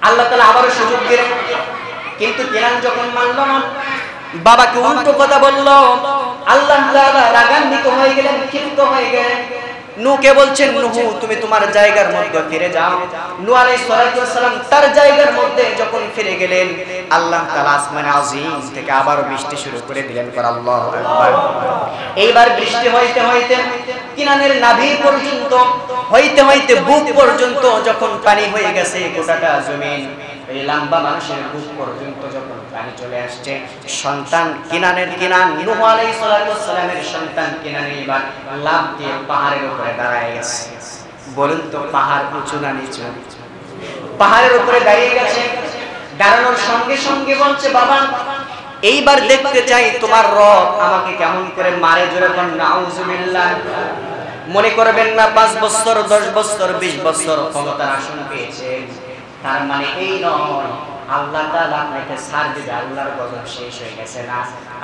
আল্লাহ তাআলা আবারও সুযোগ দিলেন, কিন্তু কেনান যখন মানল না, বাবাকে উল্টো কথা বলল, আল্লাহ তাআলা রাগান্বিত হয়ে গেলেন, ক্ষিপ্ত হয়ে গেলেন। নূহকে বলছেন, নূহ তুমি তোমার জায়গার মধ্যে ফিরে যাও। নূহ আলাইহিস সালাতু ওয়াস সালাম তার জায়গার মধ্যে যখন ফিরে গেলেন, আল্লাহ তাআলা আসমানে আজিম থেকে আবারও বৃষ্টি শুরু করে দিলেন। আল্লাহু আকবার। এইবার বৃষ্টি হইতে হইতে কিনানের নাভি পর্যন্ত, হইতে হইতে বুক পর্যন্ত যখন পানি হয়ে গেছে, গোটাটা জমিন, এই লম্বা মানুষের বুক পর্যন্ত যখন পানি চলে আসছে, সন্তান কিনান নূহ আলাইহিস সালাতু ওয়াস সালামের সন্তান কিনান এবার লাফ দিয়ে পাহাড়ের উপরে দাঁড়ায় গেছে। বলুন তো পাহাড় উঁচু না নিচু? পাহাড়ের উপরে দাঁড়িয়ে গেছে। দাঁড়ানোর সঙ্গে সঙ্গে বলছে, বাবা এইবার দেখতে চাই তোমার রব আমাকে কেমন করে মারে। জোরে বলেন নাউজুবিল্লাহ। মনে করবেন না 5 বছর 10 বছর 20 বছর ক্ষমতার আসন পেয়েছেন, তার মানে এই নয় আল্লাহ তাআলা আপনাকে ছাড় দিবে, আল্লাহর গজব শেষ হয়ে গেছে না।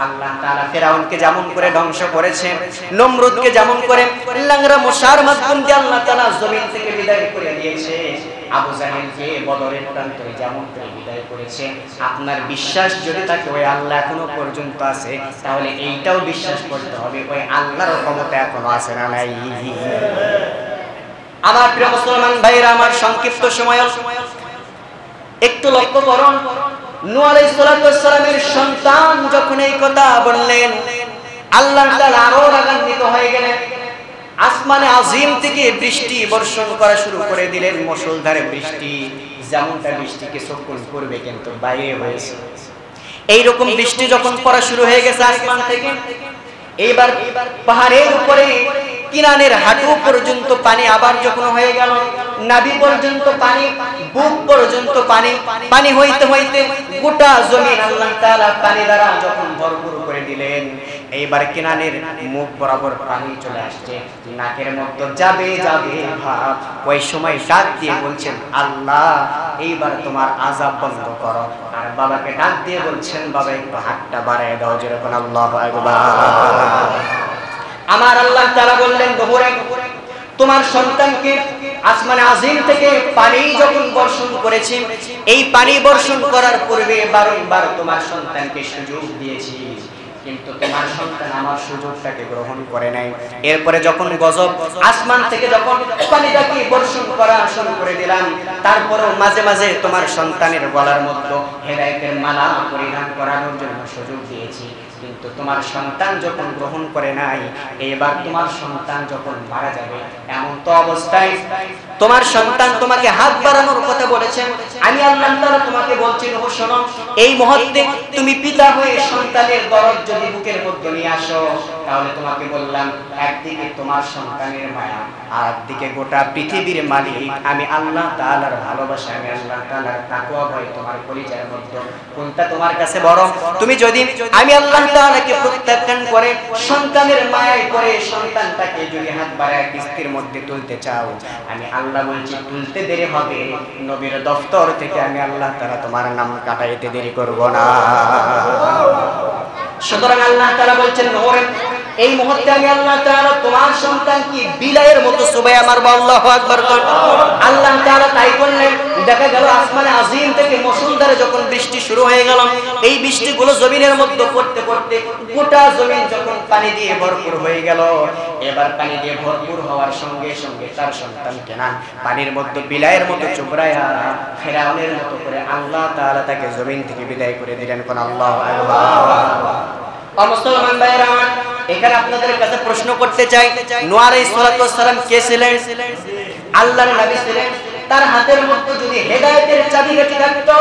আল্লাহ তাআলা ফেরাউনকে যেমন করে ধ্বংস করেছেন, নমরুদকে যেমন করে লাংড়া মশার মাধ্যম দিয়ে আল্লাহ তাআলা জমিন থেকে বিদায় করে দিয়েছে, আবু জাহেলকে বদরের প্রান্তরে যেমন করে বিদায় করেছে, আপনার বিশ্বাস যদি থাকে ওই আল্লাহ এখনো পর্যন্ত আছে, তাহলে এইটাও বিশ্বাস করতে হবে ওই আল্লাহর ক্ষমতা এখনো আছে না নাই। আমার প্রিয় মুসলমান ভাইরা, আমার সংক্ষিপ্ত সময় একটু লক্ষ্য করুন। নূহ আলাইহিস সালাতু ওয়াস সালামের সন্তান যখন এই কথা বললেন, আল্লাহ তাআলা আরো রাগান্বিত হয়ে গেলেন। আসমানে আজিম থেকে বৃষ্টি বর্ষণ করা শুরু করে দিলেন, মুষলধারে বৃষ্টি, যেমনটা বৃষ্টি কিছুক্ষণ পূর্বে কিন্তু বাইরে হয়েছে। এইরকম বৃষ্টি যখন পড়া শুরু হয়ে গেছে আসমান থেকে, এইবার পাহাড়ের উপরে কিনানের হাঁটু পর্যন্ত পানি আবার যখন হয়ে গেল, নাভি পর্যন্ত পানি, বুক পর্যন্ত পানি, পানি হইতে হইতে গোটা জমিন আল্লাহ তাআলা পানি দ্বারা যখন ভরপুর করে দিলেন, এইবার কিনানের মুখ বরাবর পানি চলে আসছে, নাকের মধ্যে যাবে যাবে ভাব। ওই সময় ডাক দিয়ে বলছেন, আল্লাহ এইবার তোমার আযাব বন্ধ করো। আর বাবাকে ডাক দিয়ে বলছেন, বাবা একটু হাতটা বাড়ায় দাও। যেরকম আল্লাহু আকবার। আমার আল্লাহ তাআলা বললেন, দোহরে তোমার সন্তানকে আসমানে আজিম থেকে পানি যখন বর্ষণ করেছি, এই পানি বর্ষণ করার পূর্বে বারংবার তোমার সন্তানকে সুযোগ দিয়েছি, কিন্তু তোমার সন্তান আমার সুযোগটাকে গ্রহণ করে নাই। এরপরে যখন গজব আসমান থেকে যখন পানিটাকে বর্ষণ করা শুরু করে দিলাম, তারপরেও মাঝে মাঝে তোমার সন্তানের গলার মধ্যে হেদায়েতের মালা পরিধান করানোর জন্য সুযোগ দিয়েছি, কিন্তু তোমার সন্তান যখন গ্রহণ করে নাই, এবার তোমার সন্তান যখন মারা যাবে, এমন তো অবস্থায় তোমার সন্তান তোমাকে হাত বাড়ানোর কথা বলেছেন, আমি আল্লাহ তাআলা তোমাকে বলছি, ওহ শোনো, এই মুহূর্তে তুমি পিতা হয়ে সন্তানের দরদ যদি বুকের মধ্যে নিয়ে আসো, তাহলে তোমাকে বললাম একদিকে তোমার সন্তানের মায়া, আর একদিকে গোটা পৃথিবীর মালিক আমি আল্লাহ তাআলার ভালোবাসা, আমি আল্লাহ তাআলার তাকওয়া ভয় তোমার কলিজার মধ্যে কোনটা তোমার কাছে বড়? তুমি যদি আমি আল্লাহ তাআলাকে প্রত্যাখ্যান করে সন্তানের মায়ায় পড়ে সন্তানটাকে যদি হাত বাড়ায় কিস্তির মধ্যে তুলতে চাও, আমি আল্লাহ বলছি তুলতে দেরি হবে, নবীর দফতর থেকে আমি আল্লাহ তাআলা তোমার নাম কাটাইতে দেরি করব না। সুতরাং আল্লাহ তাআলা বলছেন, নূহ এই মুহূর্তে আমি আল্লাহ তাআলা তোমার সন্তানকে বিলাইয়ের মতো চুবাইয়া মারব। আল্লাহু আকবার। আল্লাহ তাআলা তাই করলেন। দেখা গেল আসমানে আজিম থেকে মুষলধারে যখন বৃষ্টি শুরু হয়ে গেল, এই বৃষ্টিগুলো জমিনের মধ্যে পড়তে পড়তে গোটা জমিন যখন পানি দিয়ে ভরপুর হয়ে গেল, এবার পানি দিয়ে ভরপুর হওয়ার সঙ্গে সঙ্গে তার সন্তান কেনান পানির মধ্যে বিলাইয়ের মতো চুবড়ায়া ফেরাউনের মতো করে আল্লাহ তাআলা তাকে জমিন থেকে বিদায় করে দিলেন। কোন আল্লাহু আকবার। মুসলমান ভাইরা আমার, এখানে আপনাদের কাছে প্রশ্ন করতে চাই, নূহ আলাইহিস সালাতু ওয়াস সালাম কে ছিলেন? আল্লাহর নবী ছিলেন। তার হাতের মধ্যে যদি হেদায়েতের চাবিকাঠি থাকতো,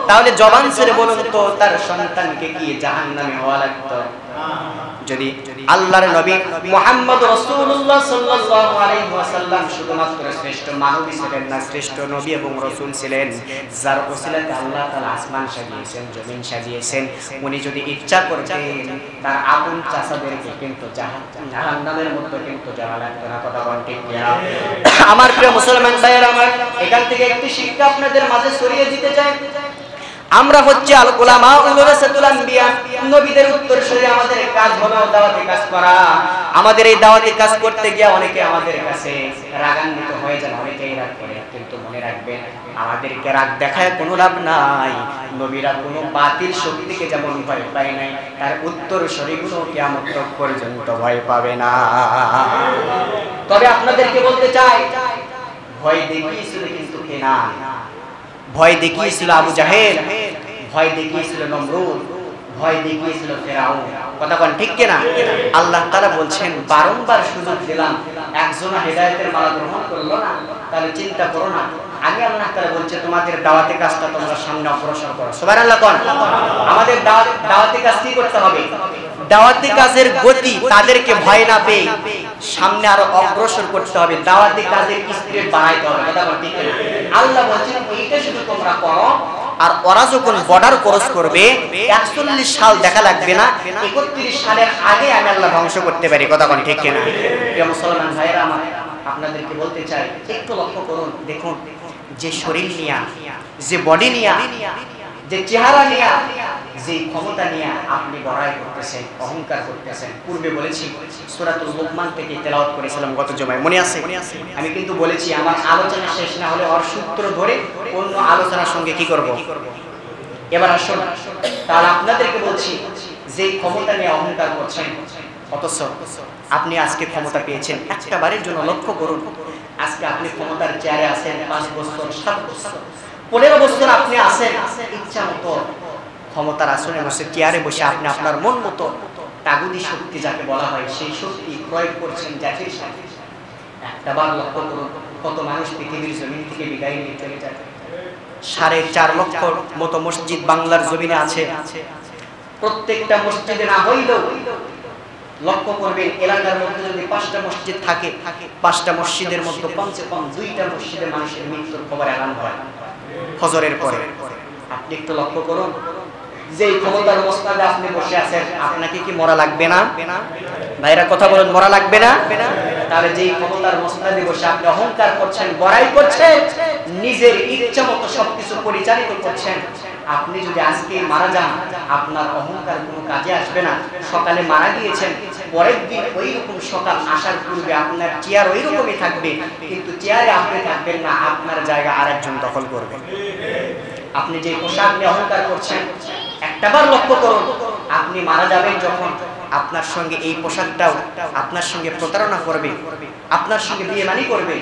তাহলে জবান ছেড়ে বলুন তো তার সন্তানকে কি জাহান্নামে হওয়া লাগতো? যদি আল্লাহর নবী মুহাম্মদ রাসূলুল্লাহ সাল্লাল্লাহু আলাইহি ওয়াসাল্লাম শুধুমাত্র শ্রেষ্ঠ মানবী ছিলেন না, শ্রেষ্ঠ নবী এবং রাসূল ছিলেন, যার ওসিলাতে আল্লাহ তাআলা আসমান সাজিয়েছেন, জমিন সাজিয়েছেন, উনি যদি ইচ্ছা করতেন তার আপন চাচাদেরকে কিন্তু জাহান্নামের মধ্যে কিন্তু যাওয়া লাগতো না। কথা বলেন ঠিক কিনা? আমার প্রিয় মুসলমান ভাইয়েরা আমার, এখান থেকে একটি শিক্ষা আপনাদের মাঝে ছড়িয়ে দিতে চাই। আমরা হচ্ছে আল উলামা ওয়ারাসাতুল আম্বিয়া, নবীদের উত্তরসূরি। আমাদের কাজ হলো দাওয়াতি কাজ করা। আমাদের এই দাওয়াতি কাজ করতে গিয়ে অনেকে আমাদের কাছে রাগান্বিত হয়ে যান, অনেকেই রাগ করে, কিন্তু মনে রাখবেন আমাদেরকে রাগ দেখায় কোনো লাভ নাই। নবীরা কোনো বাতিল শক্তিকে যেমন ভয় পায় নাই, তার উত্তর শরীরগুলো কিয়ামত পর্যন্ত ভয় পাবে না। তবে আপনাদেরকে বলতে চাই, ভয় দেখিয়েছিল কিন্তু কেনান, ভয় দেখিয়েছিল আবু জাহেল, ভয় দেখিয়েছিল নমরুদ, ভয় দেখিয়েছিল ফেরাউন। কথা বলেন ঠিক কিনা? আল্লাহ তাআলা বলছেন বারংবার সুযোগ দিলাম, একজন হেদায়েতের মালা গ্রহণ করলো না, তাহলে চিন্তা করো না, আমি আল্লাহ তাআলা বলছে তোমাদের দাওয়াতি কাজটা তোমরা সামনে অগ্রসর করো। সুবহানাল্লাহ কোন? আমাদের দাওয়াতি কাজ কি করতে হবে? দাওয়াতি কাজের গতি তাদেরকে ভয় না পেয়ে সামনে আরো অগ্রসর করতে হবে, দাওয়াতি কাজের স্পিরিট বাড়াইতে হবে। কথা বলেন ঠিক কিনা? আল্লাহ বলছেন এইটা শুধু তোমরা করো, আর ওরা যখন বর্ডার ক্রস করবে 41 সাল দেখা লাগবে না, 31 সালের আগে আমি আল্লাহ ধ্বংস করতে পারি। কথা বলেন ঠিক কিনা? প্রিয় মুসলমান ভাইরা আমার, আপনাদেরকে বলতে চাই একটু লক্ষ্য করুন, দেখুন যে শরীর নিয়া, যে বডি নিয়া, যে চেহারা নিয়া, যে ক্ষমতা নিয়া আপনি বড়াই করতেছেন, অহংকার করতেছেন। পূর্বে বলেছি সূরাতুল লুকমান থেকে তেলাওয়াত করেছিলাম গত জুমায়, মনে আছে? আমি কিন্তু বলেছি আমার আলোচনা শেষ না হলে ওর সূত্র ধরে অন্য আলোচনার সঙ্গে কি করব। এবার আসুন, তাহলে আপনাদেরকে বলছি যে ক্ষমতা নিয়ে অহংকার করছেন, অথচ আপনি আজকে ক্ষমতা পেয়েছেন, একটা বারের জন্য লক্ষ্য করুন, আজকে আপনি ক্ষমতার চেয়ারে আছেন 5 বছর, 7 বছর, 15 বছর আপনি আছেন, ইচ্ছা মতো ক্ষমতার আসনে বসে, চেয়ারে বসে আপনি আপনার মন মতো তাগুদি শক্তি যাকে বলা হয় সেই শক্তি প্রয়োগ করছেন জাতির সাথে। একটা বার লক্ষ্য করুন, কত মানুষ পৃথিবীর জমিন থেকে বিদায় নিয়ে চলে যায়। 4.5 লক্ষ মতো মসজিদ বাংলার জমিনে আছে, প্রত্যেকটা মসজিদে না হইলেও লক্ষ্য করবেন এলাকার মধ্যে যদি 5টা মসজিদ থাকে, 5টা মসজিদের মধ্যে কমসে কম 2টা মসজিদে মানুষের মৃত্যুর খবর এলান হয় ফজরের পরে। আপনি একটু লক্ষ্য করুন, যে ক্ষমতার মসনদে আপনি বসে আছেন, আপনাকে কি মরা লাগবে না? ভাইরা কথা বলেন, মরা লাগবে না? তাহলে যেই ক্ষমতার মসনদে বসে আপনি অহংকার করছেন, বড়াই করছেন, নিজের ইচ্ছা মতো সবকিছু পরিচালিত করছেন, আপনি যদি আজকে মারা যান আপনার অহংকার কোনো কাজে আসবে না। সকালে মারা গিয়েছেন, পরের দিন ওই রকম সকাল আসার পূর্বে আপনার চেয়ার ওই রকমই থাকবে, কিন্তু চেয়ারে আপনি থাকবেন না, আপনার জায়গা আরেকজন দখল করবে। আপনি যে পোশাক নিয়ে অহংকার করছেন, একটাবার লক্ষ্য করুন, আপনি মারা যাবেন যখন আপনার সঙ্গে এই পোশাকটাও আপনার সঙ্গে প্রতারণা করবে, আপনার সঙ্গে বেঈমানি করবে।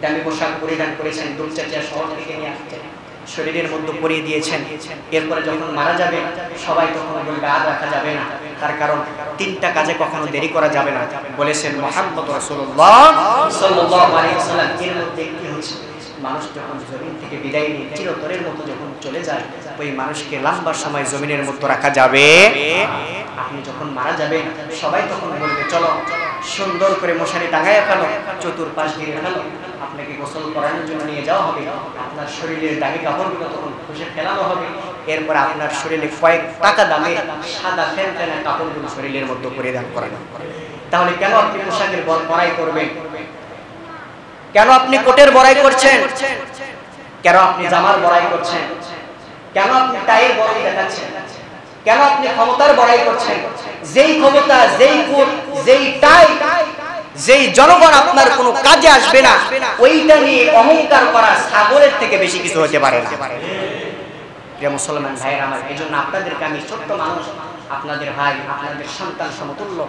দামি পোশাক পরিধান করেছেন, দুলচাচিয়া শহর থেকে নিয়ে আসছেন, শরীরের মধ্যে পরিয়ে দিয়েছেন, এরপরে যখন মারা যাবে সবাই তখন বলবে আর রাখা যাবে না, তার কারণ 3টা কাজে কখনো দেরি করা যাবে না বলেছেন মুহাম্মদ রাসূলুল্লাহ সাল্লাল্লাহু আলাইহি ওয়াসাল্লাম। এর মধ্যে কি হচ্ছে, মানুষ যখন জমিন থেকে বিদায় নিয়ে চিরতরের মতো যখন চলে যায়, ওই মানুষকে লম্বা সময় জমিনের মধ্যে রাখা যাবে। আপনি যখন মারা যাবেন সবাই তখন বলবে চলো সুন্দর করে মশারি টাঙায় ফেলো, চতুর্পাশ ঘিরে ফেলো, আপনাকে গোসল করানোর জন্য নিয়ে যাওয়া হবে, আপনার শরীরের দামি কাপড়গুলো তখন খুশে ফেলানো হবে, এরপর আপনার শরীরে কয়েক টাকা দামে সাদা ফ্যানফ্যানা কাপড়গুলো শরীরের মধ্যে পরিধান করানো। তাহলে কেন আপনি পোশাকের বড়াই করবেন? কেন আপনি কোটের বড়াই করছেন? কেন আপনি জামার বড়াই করছেন? কেন আপনি টাইয়ের বড়াই দেখাচ্ছেন? কেন আপনি ক্ষমতার বড়াই করছেন? যেই ক্ষমতা, যেই কোট, যেই টাই, যেই জনগণ আপনার কোনো কাজে আসবে না, ওইটা নিয়ে অহংকার করা ছাগলের থেকে বেশি কিছু হতে পারে না। প্রিয় মুসলমান ভাইরা আমার, এজন্য আপনাদেরকে আমি ছোট্ট মানুষ, আপনাদের ভাই, আপনাদের সন্তান সমতুল্য,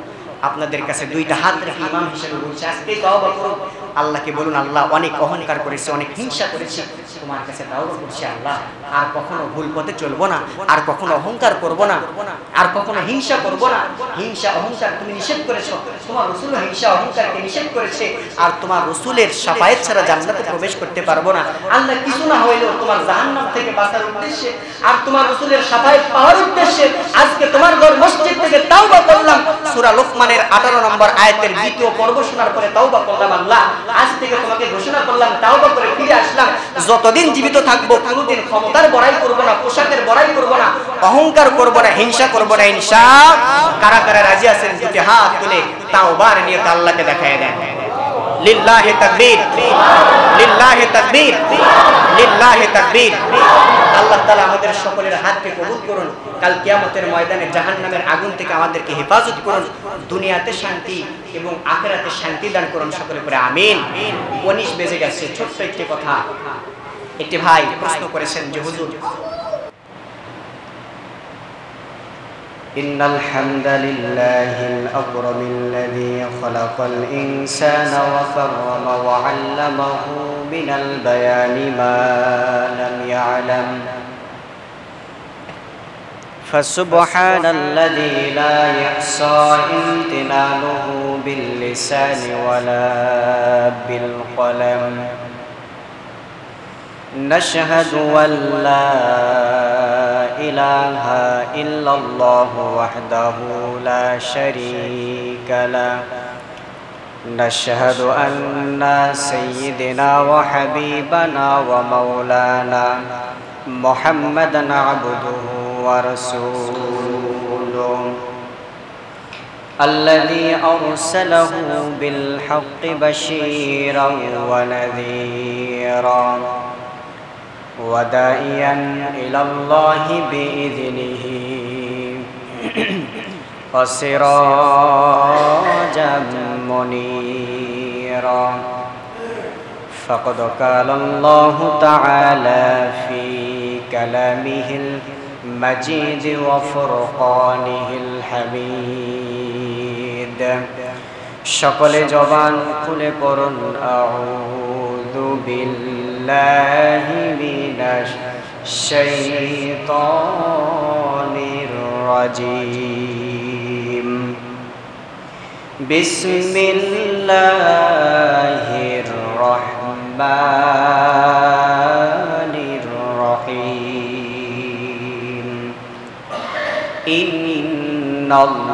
আপনাদের কাছে 2টা হাত রেখে ইমাম হিসেবে বলছি, আজকে তওবা করুন, আল্লাহকে বলুন আল্লাহ অনেক অহংকার করেছি, অনেক হিংসা করেছি, তোমার কাছে তওবা করছি আল্লাহ, আর কখনো ভুল পথে চলবো না, আর কখনো অহংকার করব না, আর কখনো হিংসা করব না। হিংসা অহংকার তুমি নিষেধ করেছো, তোমার রাসূল হিংসা অহংকারকে নিষেধ করেছে, আর তোমার রাসূলের শাফায়াত ছাড়া জান্নাতে প্রবেশ করতে পারবো না। আল্লাহ কিছু না হইলেও তোমার জাহান্নাম থেকে বাঁচার উদ্দেশ্যে আর তোমার রাসূলের শাফায়াত পাওয়ার উদ্দেশ্যে আজকে তোমার ঘর মসজিদ থেকে তওবা করলাম। সূরা লুকমানের 18 নম্বর আয়াতের 2য় পর্ব শোনার পরে তওবা করলাম আল্লাহ, আজ থেকে তোমাকে ঘোষণা করলাম, তওবা করে ফিরে আসলাম, যতদিন জীবিত থাকবো কোনোদিন ক্ষমতার বড়াই করব না, পোশাকের বড়াই করব না, অহংকার করব না, হিংসা করব না, ইনশাআল্লাহ। কারা কারা রাজি আছেন দুটি হাত তুলে তাওবার নিয়ত আল্লাহকে দেখায় দেন। লিল্লাহি তাকবীর, লিল্লাহি তাকবীর, লিল্লাহি তাকবীর। আল্লাহ তাআলা আমাদের সকলের হাতকে কবুল করুন, কাল কিয়ামতের ময়দানে জাহান্নামের আগুন থেকে আমাদেরকে হেফাজত করুন, দুনিয়াতে শান্তি এবং আখিরাতে শান্তি দান করুন, সকলে করে আমিন। 19 বেজে গেছে, ছোট্ট একটি কথা, একটি ভাই প্রশ্ন করেছেন যে হুজুর, إن الحمد لله الأكرم الذي خلق الإنسان وكرم وعلمه من البيان ما لم يعلم فسبحان الذي لا يحصى امتنانه باللسان ولا بالقلم نشهد أن لا إله إلا الله وحده لا شريك له نشهد أن سيدنا وحبيبنا ومولانا محمدًا عبده ورسوله الذي أرسله بالحق بشيرا ونذيرا وداعيا إلى الله بإذنه وسراجا منيرا فقد قال الله تعالى في كلامه المجيد وفرقانه الحميد সকল জবান খুলে পড়ুন আউযু বিল্লাহি মিনাশ শাইতানির রাজীম বিসমিল্লাহির রহমানির রহিম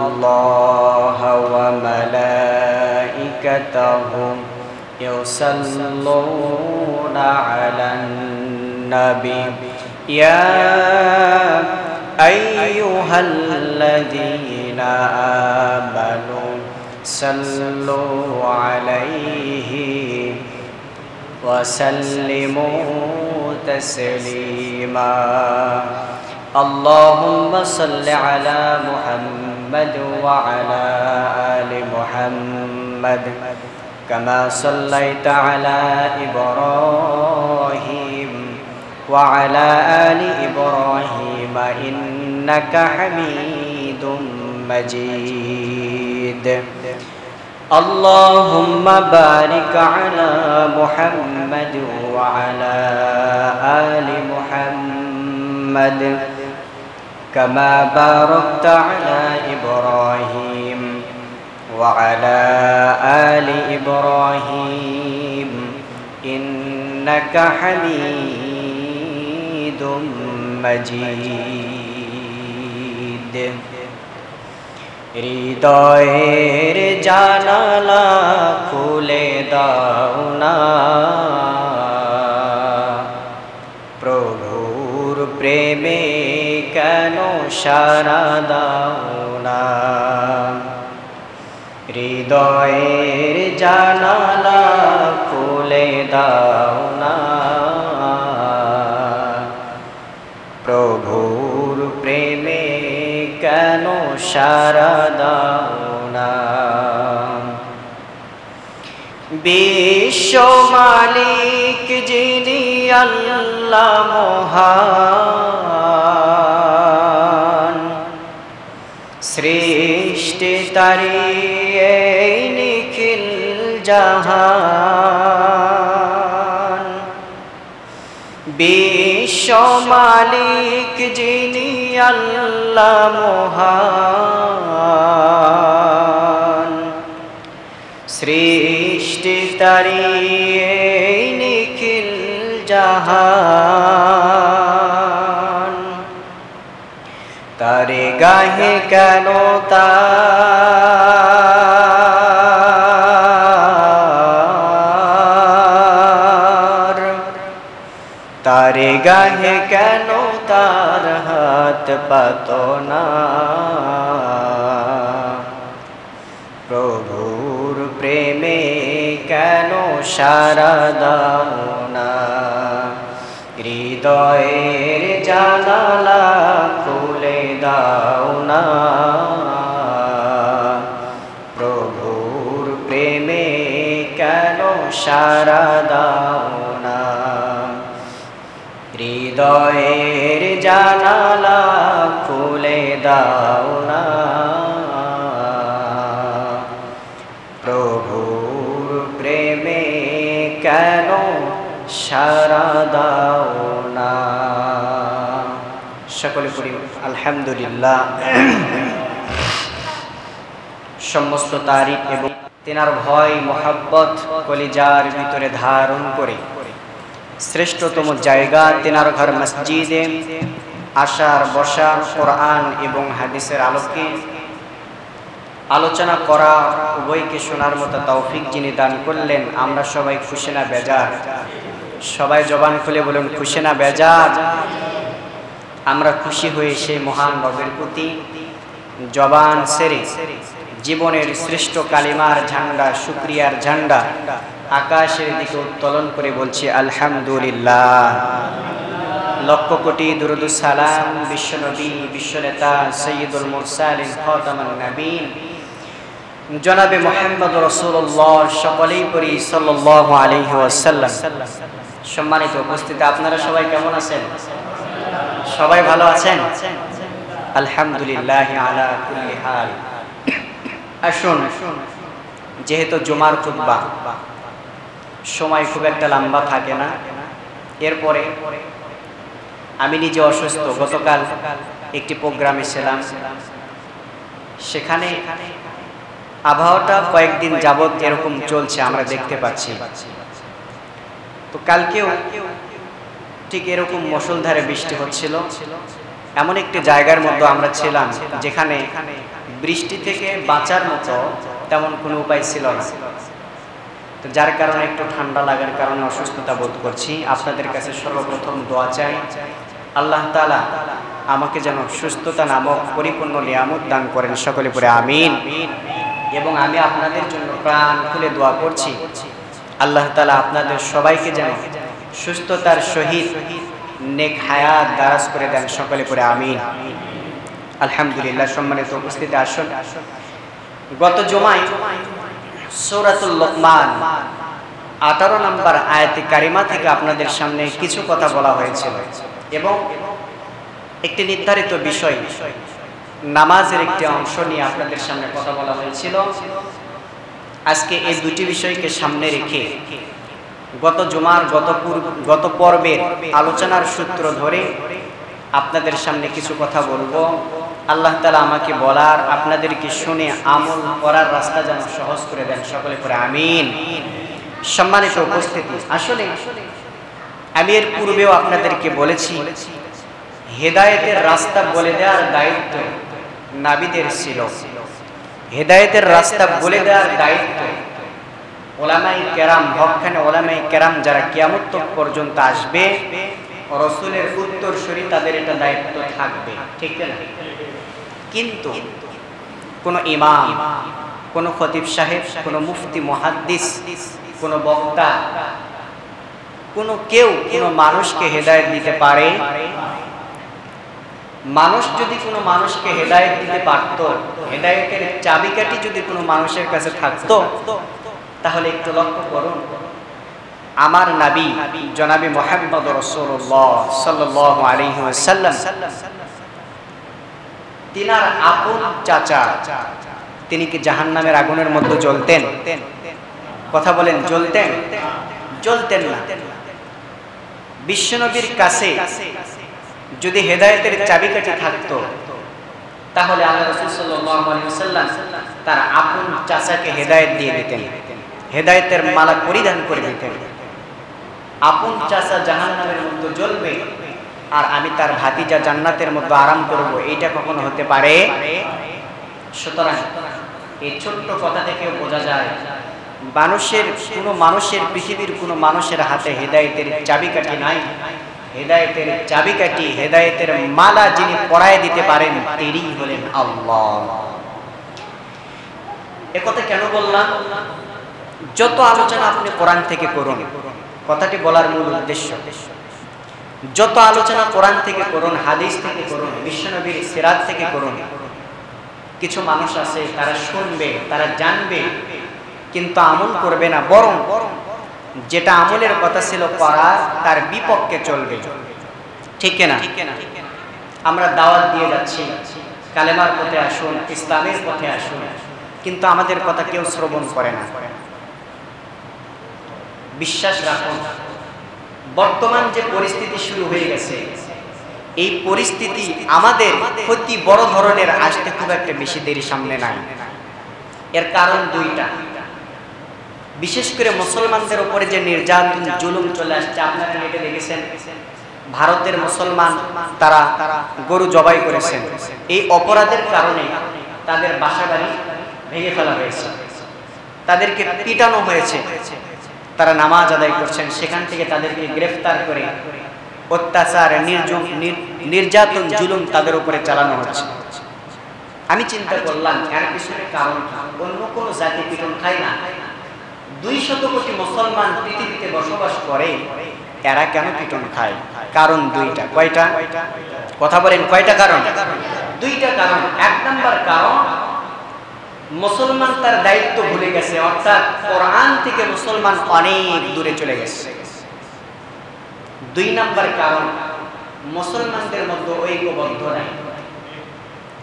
ইন্নাল্লাহা ওয়া মালাইকাতাহু ইউসাল্লুনা আলান নবী ইয়া আইয়ুহাল্লাযীনা আমানু সাল্লু আলাইহি ওয়া সাল্লিমু তাসলিমা اللهم صل على محمد وعلى آل محمد كما صليت على إبراهيم وعلى آل إبراهيم إنك حميد مجيد اللهم بارك على محمد وعلى آل محمد كما باركت على إبراهيم وعلى آل إبراهيم إنك حميد مجيد হৃদয়ের জানালা খুলে দাও না প্রভুর প্রেমে কেন সারা দাও না হৃদয়ের জানালা খুলে দাও না প্রভুর প্রেমে কেন সারা দাও না বিশ্ব মালিক যিনি আল্লাহ মহান সৃষ্টি তারি এই নিখিল জাহান বিশ্ব মালিক যিনি আল্লাহ মহান সৃষ্টি তারি এই নিখিল জাহান তারে গাহে কেন তারে গাহে কেন তার হাত পাতো না প্রভুর প্রেমে কেন সারা দাও না হৃদয়ের জানালা খুলে দাও না প্রভুর প্রেমে কেন সারা দাও না হৃদয়ের জানালা খুলে দাও না, প্রভুর প্রেমে কেন সারা দাও না। সকলে পড়ি আলহামদুলিল্লাহ। সমস্ত তারিফ এবং তেনার ভয় মোহাব্বত কলিজার ভিতরে ধারণ করে শ্রেষ্ঠতম জায়গা তেনার ঘর মসজিদে আসার বসা, কোরআন এবং হাদিসের আলোকে আলোচনা করা, উভয়কে শোনার মতো তৌফিক যিনি দান করলেন, আমরা সবাই খুশি না বেজার? সবাই জবান খুলে বলুন খুশি না বেজার? আমরা খুশি হয়ে সেই মহান রবের প্রতি জবান সেরে জীবনের শ্রেষ্ঠ কালিমার ঝান্ডা, শুকরিয়ার ঝান্ডা আকাশের দিকে উত্তোলন করে বলছি আলহামদুলিল্লাহ। লক্ষ কোটি দুরুদ সালাম বিশ্বনবী, বিশ্বনেতা সৈয়দুল মুরসালিন খাতামুন নবীন জনাবে মুহাম্মদ রাসূলুল্লাহ সকলেই পড়ি সাল্লাল্লাহু আলাইহি ওয়াসাল্লাম। সম্মানিত উপস্থিতি, আপনারা সবাই কেমন আছেন? সবাই ভালো আছেন? আলহামদুলিল্লাহ আলা কুল্লি হাল। আসুন, যেহেতু জুমার খুতবা, সময় খুব একটা লম্বা থাকে না। এরপরে আমি নিজে অসুস্থ, গতকাল একটি প্রোগ্রামে ছিলাম, সেখানে আবহাওয়াটা কয়েকদিন যাবৎ এরকম চলছে আমরা দেখতে পাচ্ছি। তো কালকেও ঠিক এরকম মুষলধারে বৃষ্টি হচ্ছিল। এমন একটি জায়গার মধ্যে আমরা ছিলাম যেখানে বৃষ্টি থেকে বাঁচার মতো তেমন কোনো উপায় ছিল না। তো যার কারণে একটু ঠান্ডা লাগার কারণে অসুস্থতা বোধ করছি। আপনাদের কাছে সর্বপ্রথম দোয়া চাই, আল্লাহ তাআলা আমাকে যেন সুস্থতা নামক পরিপূর্ণ নিয়ামত দান করেন, সকলে পড়ে আমিন। এবং আমি আপনাদের জন্য প্রাণ খুলে দোয়া করছি, আল্লাহ তাআলা আপনাদের সবাইকে যেন সুস্থতার সহিত নেক হায়াত দারাজ করে দেন, সকলে পড়ে আমিন। আলহামদুলিল্লাহ। সম্মানিত উপস্থিতি, আসুন, গত জুমায় সূরাতুল লোকমান 18 নম্বর আয়াতে কারিমা থেকে আপনাদের সামনে কিছু কথা বলা হয়েছিল এবং একটি নির্ধারিত বিষয়, নামাজের একটি অংশ নিয়ে আপনাদের সামনে কথা বলা হয়েছিল। আজকে এই দুটি বিষয়কে সামনে রেখে গত জুমার গত পর্বের আলোচনার সূত্র ধরে আপনাদের সামনে কিছু কথা বলবো। আল্লাহ তাআলা আমাকে বলার, আপনাদেরকে শুনে আমল করার রাস্তা যেন সহজ করে দেন, সকলে পড়ে আমিন। সম্মানিত উপস্থিতি, আসলে আমি এর পূর্বেও আপনাদেরকে বলেছি, হেদায়েতের রাস্তা বলে দেওয়ার দায়িত্ব নবীদের ছিল। হেদায়েতের রাস্তা বলে দেওয়ার দায়িত্ব ওলামায়ে কেরাম, হকখানে ওলামায়ে কেরাম যারা কিয়ামত পর্যন্ত আসবে, রাসূলের উত্তরসূরি, তাদের এটা দায়িত্ব থাকবে, ঠিক না? কিন্তু কোন ইমাম, কোন খতিব সাহেব, কোন মুফতি মুহাদ্দিস, কোন বক্তা, কোন কেউ কোন মানুষকে হেদায়েত দিতে পারে? মানুষ যদি কোনো মানুষকে হেদায়েত দিতে পারত, হেদায়েতের চাবিকাঠি যদি কোনো মানুষের কাছে থাকতো, তাহলে একটু লক্ষ্য করুন, আমার নবী জনাবে মুহাম্মদ রাসূলুল্লাহ সাল্লাল্লাহু আলাইহি ওয়াসাল্লাম, তিনার আপন চাচা, তিনি কি জাহান্নামের আগুনের মধ্যে জ্বলতেন? কথা বলেন, জ্বলতেন? জ্বলতেন না। বিশ্বনবীর কাছে যদি হেদায়েতের চাবিকাঠি থাকতো, তাহলে আল্লাহ রাসূল সাল্লাল্লাহু আলাইহি ওয়াসাল্লাম তার আপন চাচাকে হেদায়েত দিয়ে দিতেন, হেদায়েতের মালা পরিধান করে দিতেন। আপন চাচা জাহান্নামের মধ্যে জ্বলবে আর আমি তার ভাতিজা জান্নাতের মধ্যে আরাম করব, এইটা কখনো হতে পারে? সুতরাং এই ছোট্ট কথা থেকে বোঝা যায়, মানুষের পৃথিবীর কোনো মানুষের হাতে হেদায়েতের চাবিকাঠি নাই। হেদায়েতের চাবিকাঠি, হেদায়েতের মালা যিনি পরায় দিতে পারেন, তিনিই হলেন আল্লাহ। একথা কেন বললাম? যত আলোচনা আপনি কোরআন থেকে করুন, কথাটি বলার মূল উদ্দেশ্য, যত আলোচনা কোরআন থেকে করুন, হাদিস থেকে করুন, বিশ্বনবীর সিরাত থেকে করুন, কিছু মানুষ আছে তারা শুনবে, তারা জানবে, কিন্তু আমল করবে না, বরং যেটা আমলের কথা ছিল করার, তার বিপক্ষে চলবে। ঠিক কিনা? আমরা দাওয়াত দিয়ে যাচ্ছি, কালেমার পথে আসুন, ইসলামের পথে আসুন, কিন্তু আমাদের কথা কেউ শ্রবণ করে না। বিশ্বাস রাখুন, বর্তমান যে পরিস্থিতি শুরু হয়ে গেছে, এই পরিস্থিতি আমাদের ক্ষতি বড় ধরনের আসতে খুব একটা বেশি দেরি সামনে নাই। এর কারণ দুইটা। বিশেষ করে মুসলমানদের উপরে যে নির্যাতন জুলুম চলে আসছে, আপনারা নেটে দেখেছেন ভারতের মুসলমান তারা গরু জবাই করেছেন, এই অপরাধের কারণে তাদের বাসাবাড়ি ভেঙে ফেলা হয়েছে, তাদেরকে পিটানো হয়েছে, তারা নামাজ আদায় করছেন, সেখান থেকে তাদেরকে গ্রেফতার করে অত্যাচার নির্যাতন জুলুম তাদের উপরে চালানো হচ্ছে। আমি চিন্তা করলাম এর পিছনে কারণ অন্য কোনো জাতি পিটন খায় না, 200 কোটি মুসলমান পৃথিবীতে বসবাস করে, এরা কেন পিটন খায়? কারণ দুইটা। কয়টা? কথা বলেন, কয়টা কারণ? দুইটা কারণ। এক নাম্বার কারণ, মুসলমান তার দায়িত্ব ভুলে গেছে, অর্থাৎ কোরআন থেকে মুসলমান অনেক দূরে চলে গেছে। 2 নাম্বার কারণ, মুসলমানদের মধ্যে ঐক্যবদ্ধ নাই।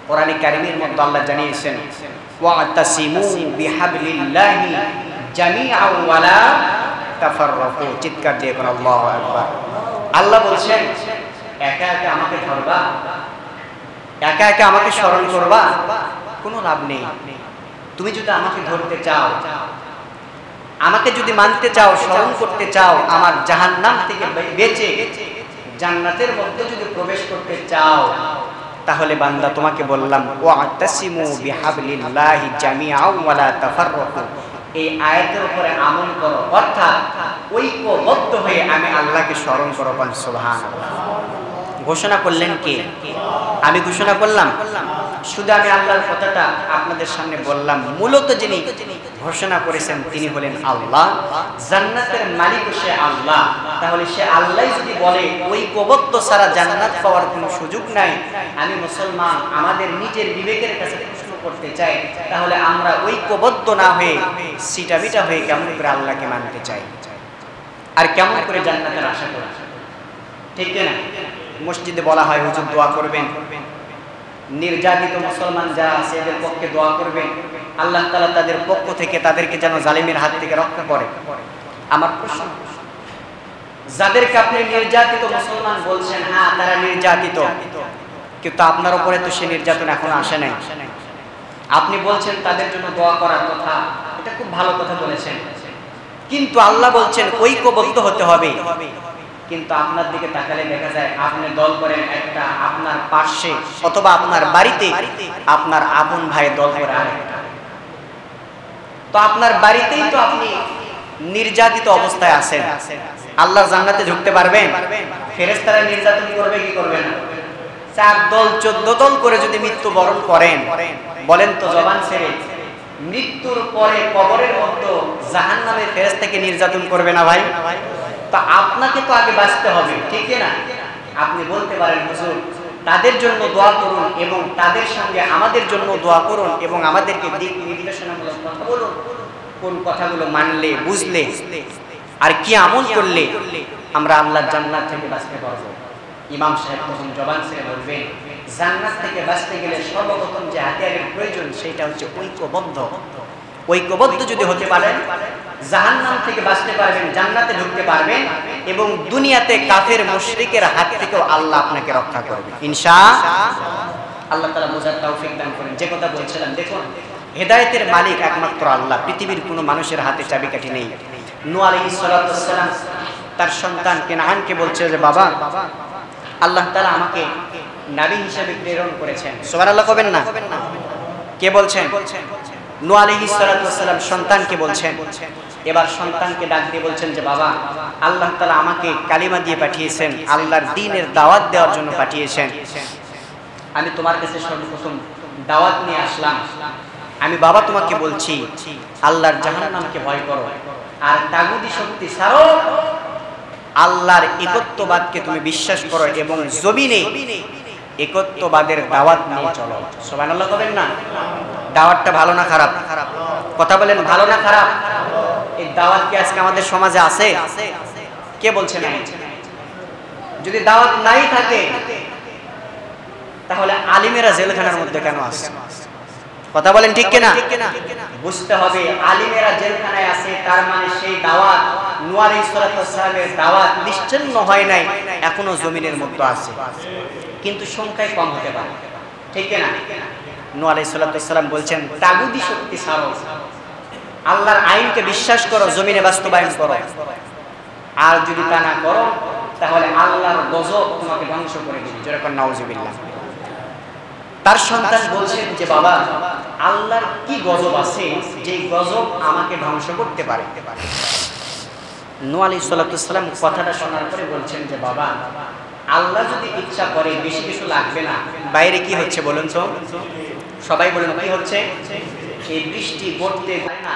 কোরআনে কারীমের মধ্যে আল্লাহ জানিয়েছেন, ওয়াতাসিমু বিহাবলিল্লাহি জামিআন ওয়ালা তাফাররাকু। চিৎকার দিয়ে কোন আল্লাহু আকবার। আল্লাহ বলছেন, একা একা আমাকে ধরবা, একা একা আমাকে স্মরণ করবা, কোনো লাভ নেই। তুমি যদি আমাকে ধরতে চাও, আমাকে যদি মানতে চাও, স্মরণ করতে চাও, আমার জাহান্নাম থেকে বেঁচে জান্নাতের মধ্যে যদি প্রবেশ করতে চাও, তাহলে বান্দা তোমাকে বললাম ওয়াতাসিমু বিহাবলিল্লাহি জামিআন ওয়ালা তাফাররাকু, এই আয়াতের উপরে আমল করো, অর্থাৎ ঐক্যবদ্ধ হয়ে আমি আল্লাহকে স্মরণ করো। সুবহানাল্লাহ। ঘোষণা করলেন কে? আমি ঘোষণা করলাম? শুধু আমি আল্লাহর কথাটা আপনাদের সামনে বললাম। মূলত যিনি ঘোষণা করেছেন তিনি হলেন আল্লাহ, জান্নাতের মালিক সে আল্লাহ। তাহলে সে আল্লাহ যদি বলে ঐক্যবদ্ধ ছাড়া জান্নাত পাওয়ার কোনো সুযোগ নাই, আমি মুসলমান আমাদের নিজের বিবেকের কাছে প্রশ্ন করতে চাই, তাহলে আমরা ঐক্যবদ্ধ না হয়ে সিটাবিটা হয়ে কেমন করে আল্লাহকে মানতে চাই, আর কেমন করে জান্নাতের আশা করি? ঠিক না? মসজিদে বলা হয় হুজুর দোয়া করবেন, নির্যাতিত মুসলমান যারা আছে এদের পক্ষে দোয়া করবেন, আল্লাহ তাআলা তাদের পক্ষ থেকে তাদেরকে যেন জালিমের হাত থেকে রক্ষা করে। আমার প্রশ্ন, যাদেরকে আপনি নির্যাতিত মুসলমান বলছেন, হ্যাঁ তারা নির্যাতিত, কিন্তু আপনার উপরে তো সে নির্যাতন এখনো আসে নাই। আপনি বলছেন তাদের জন্য দোয়া করার কথা, এটা খুব ভালো কথা বলেছেন, কিন্তু আল্লাহ বলছেন ঐক্যবদ্ধ হতে হবে। কিন্তু আপনার দিকে তাকালে দেখা যায় আপনি দল করেন একটা, আপনার পাশে অথবা আপনার বাড়িতে আপনার আপন ভাই দল করে আরেকটা। তো আপনার বাড়িতেই তো আপনি নির্যাতিত অবস্থায় আছেন, আল্লাহর জান্নাতে ঢুকতে পারবেন? ফেরেশতারা নির্যাতন করবে কি করবে না? 4 দল 14 দল করে যদি মৃত্যুবরণ করেন, বলেন তো জবান ছেড়ে, মৃত্যুর পরে কবরের মধ্যে জাহান্নামের ফেরেশতাকে নির্যাতন করবে না ভাই? তা আপনাকে তো আগে বাঁচতে হবে, ঠিক না? আপনি বলতে পারেন হুজুর তাদের জন্য দোয়া করুন এবং তাদের সঙ্গে আমাদের জন্য দোয়া করুন এবং আমাদেরকে দিক নির্দেশনামূলক কথা বলুন, কোন কথাগুলো মানলে বুঝলে আর কি আমল করলে আমরা আল্লাহর জান্নাত থেকে বাঁচতে পারবো। ইমাম সাহেব তখন জবান ছেড়ে বলবেন, জান্নাত থেকে বাঁচতে গেলে সর্বপ্রথম যে হাতিয়ারের প্রয়োজন সেটা হচ্ছে ঐক্যবদ্ধ। ঐক্যবদ্ধ যদি হতে পারেন, জাহান্নাম থেকে বাঁচতে পারবেন, জান্নাতে ঢুকতে পারবেন এবং দুনিয়াতে কাফের মুশরিকের হাত থেকেও আল্লাহ আপনাকে রক্ষা করবে ইনশাআল্লাহ। আল্লাহ তাআলা বোঝার তৌফিক দান করেন। যে কথা বলছিলাম, দেখুন হেদায়েতের মালিক একমাত্র আল্লাহ, পৃথিবীর কোনো মানুষের হাতে চাবিকাঠি নেই। নূহ আলাইহিস সালাতু ওয়াস সালাম তার সন্তান কেনানকে বলছে যে বাবা, আল্লাহ তাআলা আমাকে নবী হিসেবে প্রেরণ করেছেন। সুবহানাল্লাহ কবেন না? কে বলছেন? নূহ আলাইহিস সালাতু ওয়াস সালাম সন্তানকে বলছেন। এবার সন্তানকে ডাক দিয়ে বলছেন যে বাবা, আল্লাহ তাআলা আমাকে কালিমা দিয়ে পাঠিয়েছেন, আল্লাহর দ্বীনের দাওয়াত দেওয়ার জন্য পাঠিয়েছেন। আমি তোমার কাছে সর্বপ্রথম দাওয়াত নিয়ে আসলাম। আমি বাবা তোমাকে বলছি আল্লাহর জাহান্নামকে ভয় করো আর তাগুতি শক্তি ছাড়ো, আল্লাহর একত্ববাদকে তুমি বিশ্বাস করো এবং জমিনে একত্ববাদের দাওয়াত নিয়ে চলো। সুবহানাল্লাহ বলেন না? দাওয়াতটা ভালো না খারাপ? কথা বলেন, ভালো না খারাপ? এই দাওয়াত কি আজকে আমাদের সমাজে আছে? কে বলছেন? যদি দাওয়াত নাই থাকে তাহলে আলিমেরা জেলখানার মধ্যে কেন আছে? কথা বলেন ঠিক কিনা? বুঝতে হবে আলিমেরা জেলখানায় আছে, তার মানে সেই দাওয়াত নূহ আলাইহিস সালামের দাওয়াত নিশ্চিহ্ন হয় নাই, এখনো জমিনের মধ্যে আছে, কিন্তু সংখ্যায় কম হতে পারে, ঠিক কিনা? নূহ আলাইহিস সালাম বলছেন তাগুতি শক্তি ছাড়ো, আল্লাহর আইনকে বিশ্বাস করো, জমিনে বাস্তবায়ন করো, আর যদি তা না করো তাহলে আল্লাহর গজব তোমাকে ধ্বংস করে দিবে। যেরকম নাউজুবিল্লাহ। তার সন্তান বলছেন যে বাবা, আল্লাহর কি গজব আছে যে গজব আমাকে ধ্বংস করতে পারে? নূহ আলাইহিস সালাম কথাটা শোনার পরে বলছেন যে বাবা, আল্লাহ যদি ইচ্ছা করে বেশি কিছু লাগবে না। বাইরে কি হচ্ছে বলুন তো? সবাই বলেন কি হচ্ছে? এই বৃষ্টি পড়তে পারে না,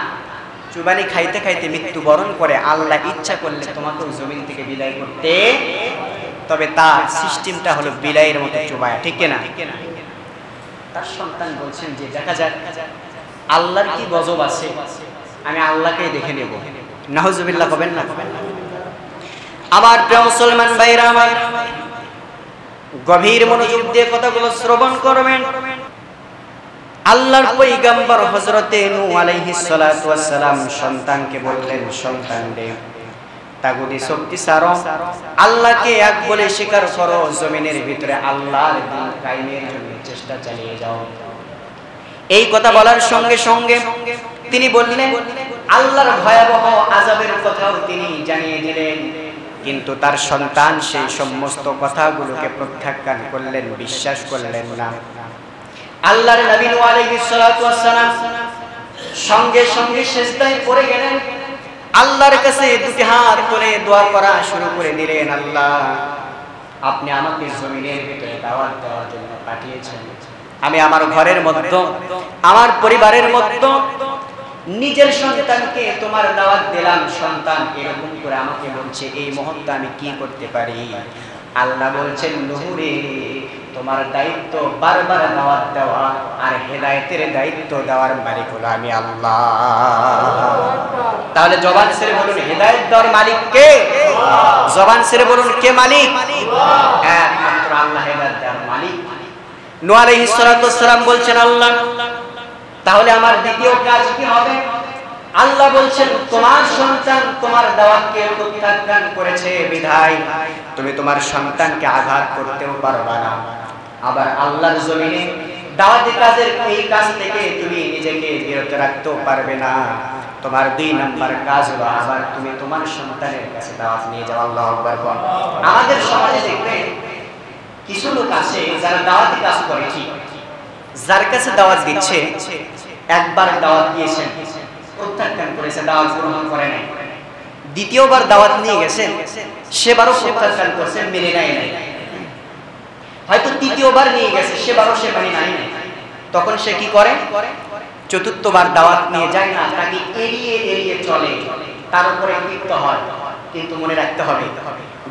চুবানি খাইতে খাইতে মৃত্যুবরণ করে। আল্লাহ ইচ্ছা করলে তোমাকেও জমিন থেকে বিদায় করতে, তবে তার সিস্টেমটা হলো বিলাইয়ের মতো চুবায়া, ঠিক কিনা? তার সন্তান বলছেন যে দেখা যাক আল্লাহর কি গজব আছে, আমি আল্লাহকেই দেখে নেব। নাউজুবিল্লাহ হবেন না? আমার প্রিয় মুসলমান ভাইরা আমার, গভীর মনোযোগ দিয়ে কথাগুলো শ্রবণ করবেন। আল্লাহর পয়গম্বর হযরতে নূহ আলাইহিস সালাতু ওয়াস সালাম সন্তানকে বললেন, সন্তান রে, তাগুতি শক্তি ছাড়ো, আল্লাহকে এক বলে স্বীকার করো, জমিনের ভিতরে আল্লাহর দ্বীন কায়েমের জন্য চেষ্টা চালিয়ে যাও। এই কথা বলার সঙ্গে সঙ্গে তিনি বললেন, আল্লাহর ভয়াবহ আযাবের কথাও তিনি জানিয়ে দিলেন। কিন্তু তার সন্তান সেই সমস্ত কথাগুলোকে প্রত্যাখ্যান করলেন, বিশ্বাস করলেন না। আল্লাহর নবী নূহ আলাইহিস সালাতু ওয়াস সালাম সঙ্গে সঙ্গে সিজদায় পড়ে গেলেন, আল্লাহর কাছে দুটি হাত তুলে দোয়া করা শুরু করে দিলেন। আল্লাহ, আপনি আমাকে জমিনের ভিতরে দাওয়াত দেওয়ার জন্য পাঠিয়েছেন। আমি আমার ঘরের মধ্যে, আমার পরিবারের মধ্যে নিজের সন্তানকে তোমার দাওয়াত দিলাম, সন্তান এরকম করে আমাকে বলছে, এই মুহূর্তে আমি কি করতে পারি? আল্লাহ বলছেন, নূহ রে, তোমার দায়িত্ব বারবার দাওয়াত দেওয়া, আর হেদায়েতের দায়িত্ব দেওয়ার মালিক হলো আমি আল্লাহ। তাহলে জবান ছেড়ে বলুন, হেদায়েত দেওয়ার মালিক কে? জবান ছেড়ে বলুন, কে মালিক? একমাত্র আল্লাহ হেদায়েত দেওয়ার মালিক। নূহ আলাইহিস সালাতু ওয়াস সালাম বলছেন, আল্লাহ, তাহলে আমার দ্বিতীয় কাজ কি হবে? আল্লাহ বলছেন, তোমার সন্তান তোমার দাওয়াতকে প্রত্যাখ্যান করেছে বিধায় তুমি তোমার সন্তানকে আঘাত করতেও পারবা না। আবার আল্লাহর জমিনে দাওয়াতি কাজের এই কাজ থেকে তুমি নিজেকে বিরত রাখতেও পারবে না। তোমার 2 নাম্বার কাজ হলো আবার তুমি তোমার সন্তানের কাছে দাওয়াত নিয়ে যাও। আল্লাহু আকবার। আমাদের সমাজে দেখবেন কিছু লোক আছে যারা দাওয়াতি কাজ করে, ঠিক, যার কাছে দাওয়াত দিচ্ছে, একবার দাওয়াত দিয়েছেন, প্রত্যাখ্যান করেছে, দাওয়াত গ্রহণ করে নাই। দ্বিতীয়বার দাওয়াত নিয়ে গেছেন, সেবারও প্রত্যাখ্যান করছেন, মেনে নেয় নাই। হয়তো তৃতীয়বার নিয়ে গেছে, সেবারও সে মানে নাই। তখন সে কি করে? চতুর্থবার দাওয়াত নিয়ে যায় না, তাকে এড়িয়ে এড়িয়ে চলে, তার উপরে ক্ষিপ্ত হয়। কিন্তু মনে রাখতে হবে,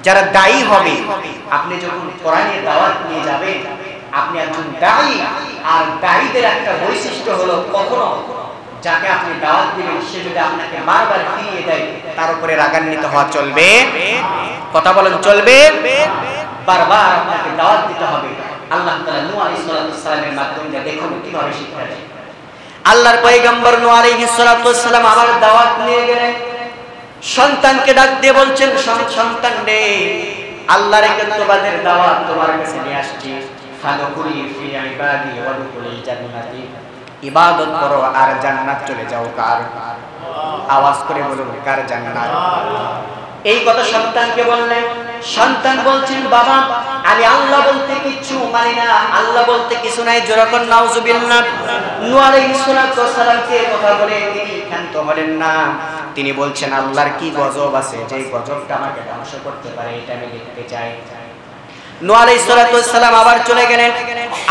যারা দায়ী হবে, আপনি যখন কোরআনের দাওয়াত নিয়ে যাবেন, আপনি একজন দায়ী। আর দায়ীদের একটা বৈশিষ্ট্য হলো, কখনো যাকে আপনি দাওয়াত দিবেন সে যদি আপনাকে বারবার ফিরিয়ে দেয়, তার উপরে রাগান্বিত হওয়া চলবে? কথা বলেন, চলবে? বারবার আপনাকে দাওয়াত দিতে হবে। আল্লাহ তাআলা নূহ আলাইহিস সালামের মাধ্যমে দেখুন কিভাবে শিক্ষা দেয়। আল্লাহর পয়গম্বর নূহ আলাইহিস সালাম আবার দাওয়াত নিয়ে গেলেন, সন্তানকে ডাক দিয়ে বলছেন, সন্তান রে, আল্লাহর একাত্মবাদের দাওয়াত তোমার কাছে নিয়ে আসছি। ফাদখুলি ফি ইবাদি ওয়াদখুলি জান্নাতি, ইবাদত করো আর জান্নাত চলে যাও। কার? আওয়াজ করে বলুন, কার জান্নাত? এই কথা সন্তানকে বললেন। সন্তান বলছেন, বাবা, আমি আল্লাহ বলতে কিছু মানি না, আল্লাহ বলতে কিছু নাই। যখন নাউজুবিল্লাহ, নূহ আলাইহিস সালামকে কথা বলে তিনি ক্ষান্ত হলেন না। তিনি বলছেন, আল্লাহর কি গজব আছে যে গজবটা আমাকে ধ্বংস করতে পারে, এটা আমি দেখতে চাই। নূহ আলাইহিস সালাম আবার চলে গেলেন,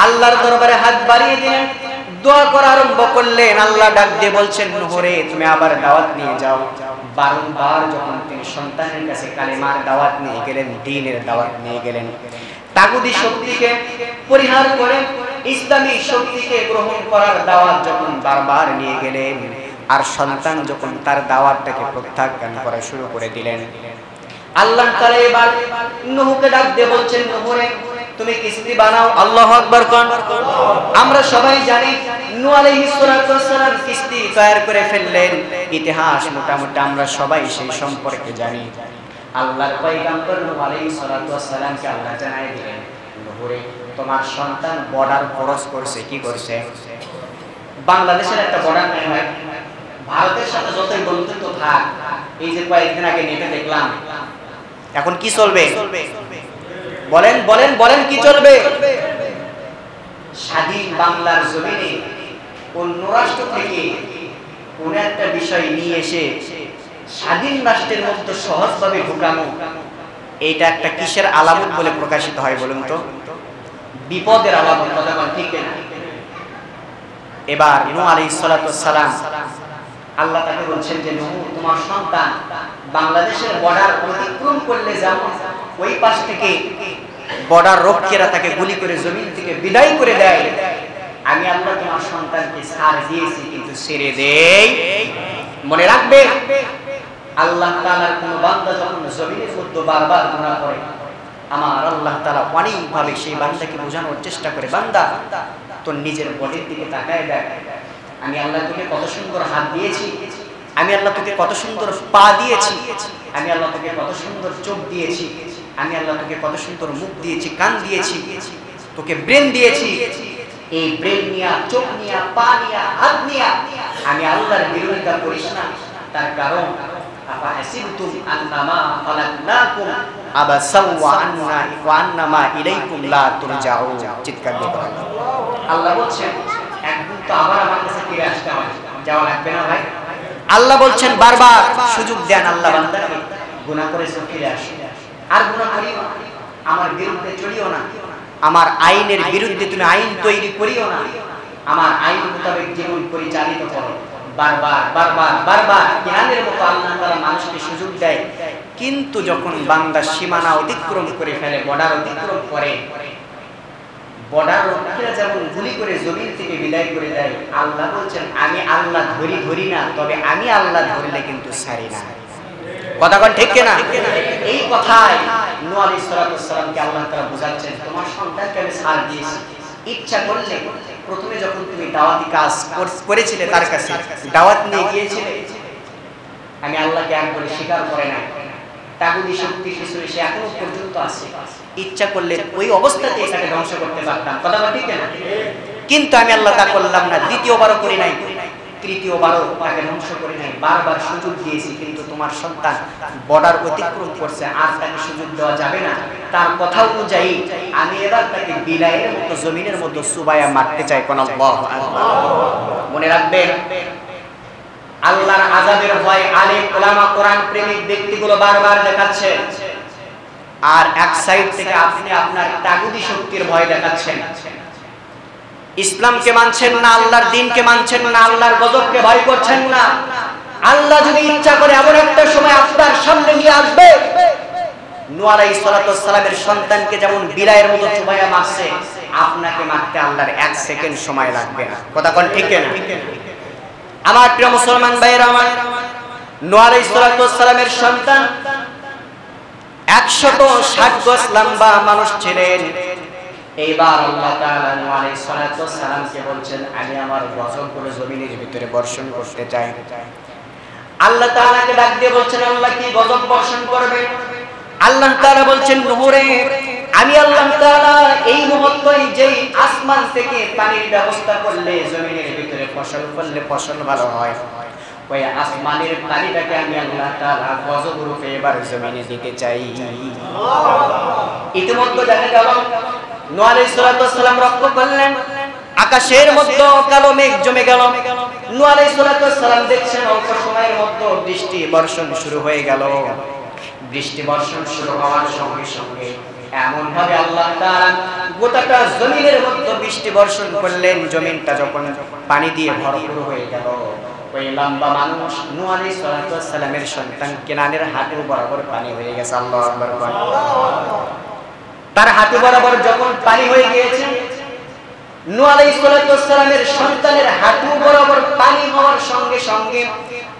আল্লাহর দরবারে হাত বাড়িয়ে দিলেন, দোয়া করা আরম্ভ করলেন। আল্লাহ ডাক দিয়ে বলছেন, নূহ রে, তুমি আবার দাওয়াত নিয়ে যাও। বারংবার যখন তিনি সন্তানের কাছে কালেমার দাওয়াত নিয়ে গেলেন, দ্বীনের দাওয়াত নিয়ে গেলেন, তাগুতি শক্তিকে পরিহার করে ইসলামী শক্তিকে গ্রহণ করার দাওয়াত যখন বারবার নিয়ে গেলেন, আর সন্তান যখন তার দাওয়াতটাকে প্রত্যাখ্যান করা শুরু করে দিলেন, আল্লাহ তাআলা এবার নূহকে ডাক দিয়ে বলছেন, নূহ রে তুমি কিস্তি বানাও। আল্লাহু আকবার কোন। আমরা সবাই জানি নূহ আলাইহিস সালাতু ওয়াস সালাম কিস্তি তৈরি করে ফেললেন। ইতিহাস মোটামুটি আমরা সবাই সেই সম্পর্কে জানি। আল্লাহর পয়গম্বর নূহ আলাইহিস সালাতু ওয়াস সালামকে আল্লাহ জানাই দিলেন, নূহ রে তোমার সন্তান বর্ডার ক্রস করছে। কি করছে? বাংলাদেশের একটা বর্ডার নেই ভাই, ভারতের সাথে যতই বন্ধুত্ব থাক, এই যে কয়েকদিন আগে নেটে দেখলাম, এখন কি চলবে বলেন বলেন বলেন, কি চলবে? স্বাধীন বাংলার জমিনে অন্য রাষ্ট্র থেকে কোন একটা বিষয় নিয়ে এসে স্বাধীন রাষ্ট্রের মধ্যে সহজভাবে ঢুকানো, এইটা একটা কিসের আলামত বলে প্রকাশিত হয় বলুন তো? বিপদের আলামত। কথা বল ঠিক না? এবার নূহ আলাইহিস সালাতু ওয়াস সালাম আল্লাহ তাকে বলছেন যে নূহ তোমার সন্তান বাংলাদেশের বর্ডার অতিক্রম করলে যেমন ওই পাশ থেকে বর্ডার রক্ষীরা তাকে গুলি করে জমিন থেকে বিদায় করে দেয়, আমি আল্লাহ তোমার সন্তানকে ছাড় দিয়েছি কিন্তু ছেড়ে দেই। মনে রাখবে, আল্লাহ তাআলার কোন বান্দা যখন জমিনের মধ্যে বারবার গুনাহ করে, আমার আল্লাহ তাআলা অনেকভাবে সেই বান্দাকে বোঝানোর চেষ্টা করে, বান্দা তোর নিজের বডির দিকে তাকায় দেখ, আমি আল্লাহ তোকে কত সুন্দর হাত দিয়েছি, আমি আল্লাহ তোকে কত সুন্দর পা দিয়েছি, আমি আল্লাহ তোকে কত সুন্দর চোখ দিয়েছি, আমি আল্লাহ তোকে কত সুন্দর মুখ দিয়েছি, কান দিয়েছি, তোকে ব্রেন দিয়েছি। এই ব্রেন নিয়া, চোখ নিয়া, পা নিয়া, হাত নিয়া আমি আল্লাহর বিরোধিতা করিস না। তার কারণ আফাহাসিবতুম আন্নামা খালাকনাকুম আবাসাও ওয়া আন্নামা ইলাইকুম লা তুরজাউন। চিৎকার দিয়ে বলেন আল্লাহ বলছেন, একদিন তো আবার আমার কাছে ফিরে আসতে হবে, যাওয়া লাগবে না ভাই? আল্লাহ বলছেন বারবার সুযোগ দেন আল্লাহ বান্দাকে, গুনাহ করেছো ফিরে আসো, আর গুনাহ করিও না, আমার বিরুদ্ধে চলিও না, আমার আইনের বিরুদ্ধে তুমি আইন তৈরি করিও না, আমার আইন মোতাবেক জীবন পরিচালিত করো। বারবার বারবার বারবার জ্ঞানের মতো আল্লাহ তাআলা মানুষকে সুযোগ দেয়। কিন্তু যখন বান্দা সীমানা অতিক্রম করে ফেলে, বর্ডার অতিক্রম করে, বর্ডার রক্ষীরা যেমন গুলি করে জমিন থেকে বিদায় করে দেয়, আল্লাহ বলছেন আমি আল্লাহ ধরি না, তবে আমি আল্লাহ ধরলে কিন্তু ছাড়ি না। কথা কোন ঠিক কিনা? এই কথায় নূহ আলাইহিস সালাতু ওয়াস সালামকে আল্লাহ তাআলা বোঝাচ্ছেন, তোমার সন্তানকে আমি ছাড় দিয়েছি, ইচ্ছা করলে প্রথমে যখন তুমি দাওয়াতি কাজ করেছিলে, তার কাছে দাওয়াত নিয়ে গিয়েছিলে, আমি আল্লাহকে এক বলে স্বীকার করে নাই, তাগুতি শক্তি কিছু সে এখনো পর্যন্ত আছে, ইচ্ছা করলে ওই অবস্থাতে এটাকে ধ্বংস করতে পারতাম। কথা ঠিক না? কিন্তু আমি আল্লাহ তা করলাম না, দ্বিতীয়বারও করি নাই, তৃতীয়বারও তাকে ধ্বংস করি নাই, বারবার সুযোগ দিয়েছি। কিন্তু তোমার সন্তান বর্ডার অতিক্রম করছে, আর তাকে সুযোগ দেওয়া যাবে না। তার কথা অনুযায়ী আমি এবার তাকে বিলাইয়ের মতো জমিনের মধ্যে সুবাইয়া মারতে চাই। কোন আল্লাহু আকবার। মনে রাখবেন, আল্লাহর আযাবের ভয় আলেম ওলামা কোরআন প্রেমিক ব্যক্তিগুলো বারবার দেখাচ্ছে, আর এক সাইড থেকে আপনি আপনার তাগুতি শক্তির ভয় দেখাচ্ছেন। ইসলামকে মানছেন না, আল্লাহর দ্বীনকে মানছেন না, আল্লাহর গজবকে ভয় করছেন না। আল্লাহ যদি ইচ্ছা করে এমন একটা সময় আপনার সামনে নিয়ে আসবে, নূহ আলাইহিস সালাতু ওয়াস সালামের সন্তানকে যেমন বিলাইয়ের মতো চুবাইয়া মারছে, আপনাকে মারতে আল্লাহর 1 সেকেন্ড সময় লাগবে না। কথা কোন ঠিক না? আমার প্রিয় মুসলমান ভাইরা, আমার নূহ আলাইহিস সালাতু ওয়াস সালামের সন্তান 160 গজ লম্বা মানুষ ছিলেন। এইবার আল্লাহ তাআলা নূহ আলাইহিস সালাতু ওয়াস সালামকে বলছেন, আমি আমার গজবগুলো জমিনের ভিতরে বর্ষণ করতে চাই। আল্লাহ তাআলাকে ডাক দিয়ে বলছেন, আল্লাহ কি গজব বর্ষণ করবে? আল্লাহ তাআলা বলছেন, নূহ রে, আমি আল্লাহ তাআলা এই মুহূর্তেই যেই আসমান থেকে পানির ব্যবস্থা করলে জমিনের ভিতরে ফসল ফললে ফসল ভালো হয়, ওই আসমানের পানিটাকে আমি আল্লাহ তাআলা গজব রূপে এবার জমিনে দিতে চাই। ইতিমধ্যে দেখা গেল নূহ আলাইহিস সালাতু ওয়াস সালাম রক্ষ করলেন, আকাশের মধ্যে কালো মেঘ জমে গেল। নূহ আলাইহিস সালাতু ওয়াস সালাম দেখছেন অল্প সময়ের মধ্যে বৃষ্টি বর্ষণ শুরু হয়ে গেল। বৃষ্টি বর্ষণ শুরু হওয়ার সঙ্গে সঙ্গে এমন ভাবে আল্লাহ তাআলা গোটাটা জমিনের মধ্যে বৃষ্টি বর্ষণ করলেন, জমিনটা যখন পানি দিয়ে ভরপুর হয়ে গেল, ওই লম্বা মানুষ নূহ আলাইহিস সালাতু ওয়াস সালামের সন্তান কেনানের হাঁটু বরাবর পানি হয়ে গেছে। আল্লাহু আকবার। তার হাঁটু বরাবর যখন পানি হয়ে গিয়েছে, নূহ আলাইহিস সালাতু ওয়াস সালামের সন্তানের হাঁটু বরাবর পানি হওয়ার সঙ্গে সঙ্গে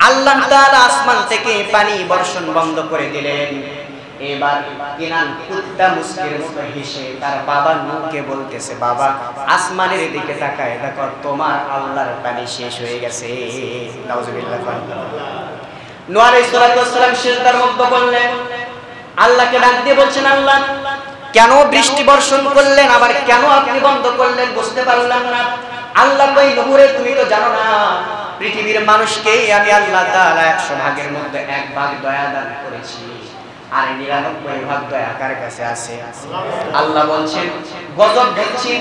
আল্লাহ তাআলা আসমান থেকে পানি বর্ষণ বন্ধ করে দিলেন। এবার কিনান কুত্তা মুসকির মতো হেসে তার বাবা নূহকে বলতেছে, বাবা আসমানের দিকে তাকায় দেখো তোমার আল্লাহর পানি শেষ হয়ে গেছে। নাউজুবিল্লাহ। নূহ আলাইহিস সালাম সিজদার মধ্যে বললেন, আল্লাহকে ডাক দিয়ে বলছেন, আল্লাহ কেন বৃষ্টি বর্ষণ করলেন, আবার কেন আপনি বন্ধ করলেন বুঝতে পারলাম না। আল্লাহ কই, নূরে তুমি তো জানো না পৃথিবীর মানুষকে আমি আল্লাহ তাআলা 100 ভাগের মধ্যে 1 ভাগ দয়া দান করেছি, আর 99 ভাগ দয়া কার কাছে আছে? আল্লাহ বলছেন গজব দিচ্ছি,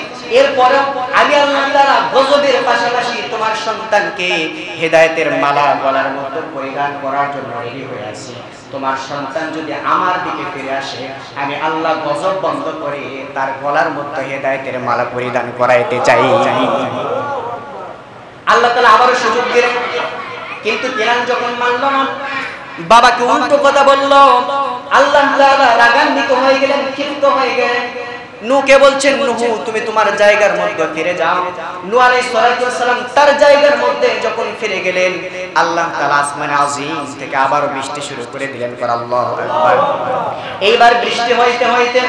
এরপরে আমি আল্লাহ তাআলা গজবের পাশাপাশি তোমার সন্তানকে হেদায়েতের মালা গলার মধ্যে পরিধান করার জন্য রেডি হয়ে আছি। তোমার সন্তান যদি আমার দিকে ফিরে আসে, আমি আল্লাহ গজব বন্ধ করে তার গলার মধ্যে হেদায়েতের মালা পরিধান করাইতে চাই। আল্লাহ তাআলা আবারও সুযোগ দিলেন, কিন্তু কেনান যখন মানল না, বাবাকে উল্টো কথা বলল, আল্লাহ তাআলা রাগান্বিত হয়ে গেলেন, ক্ষিপ্ত হয়ে গেলেন। নূহকে বলছেন, নূহ তুমি তোমার জায়গার মধ্যে ফিরে যাও। নূহ আলাইহিস সালাম তার জায়গার মধ্যে যখন ফিরে গেলেন, আল্লাহ তাআলা আসমানে আজিম থেকে আবারও বৃষ্টি শুরু করে দিলেন। আল্লাহু আকবার। এইবার বৃষ্টি হইতে হইতে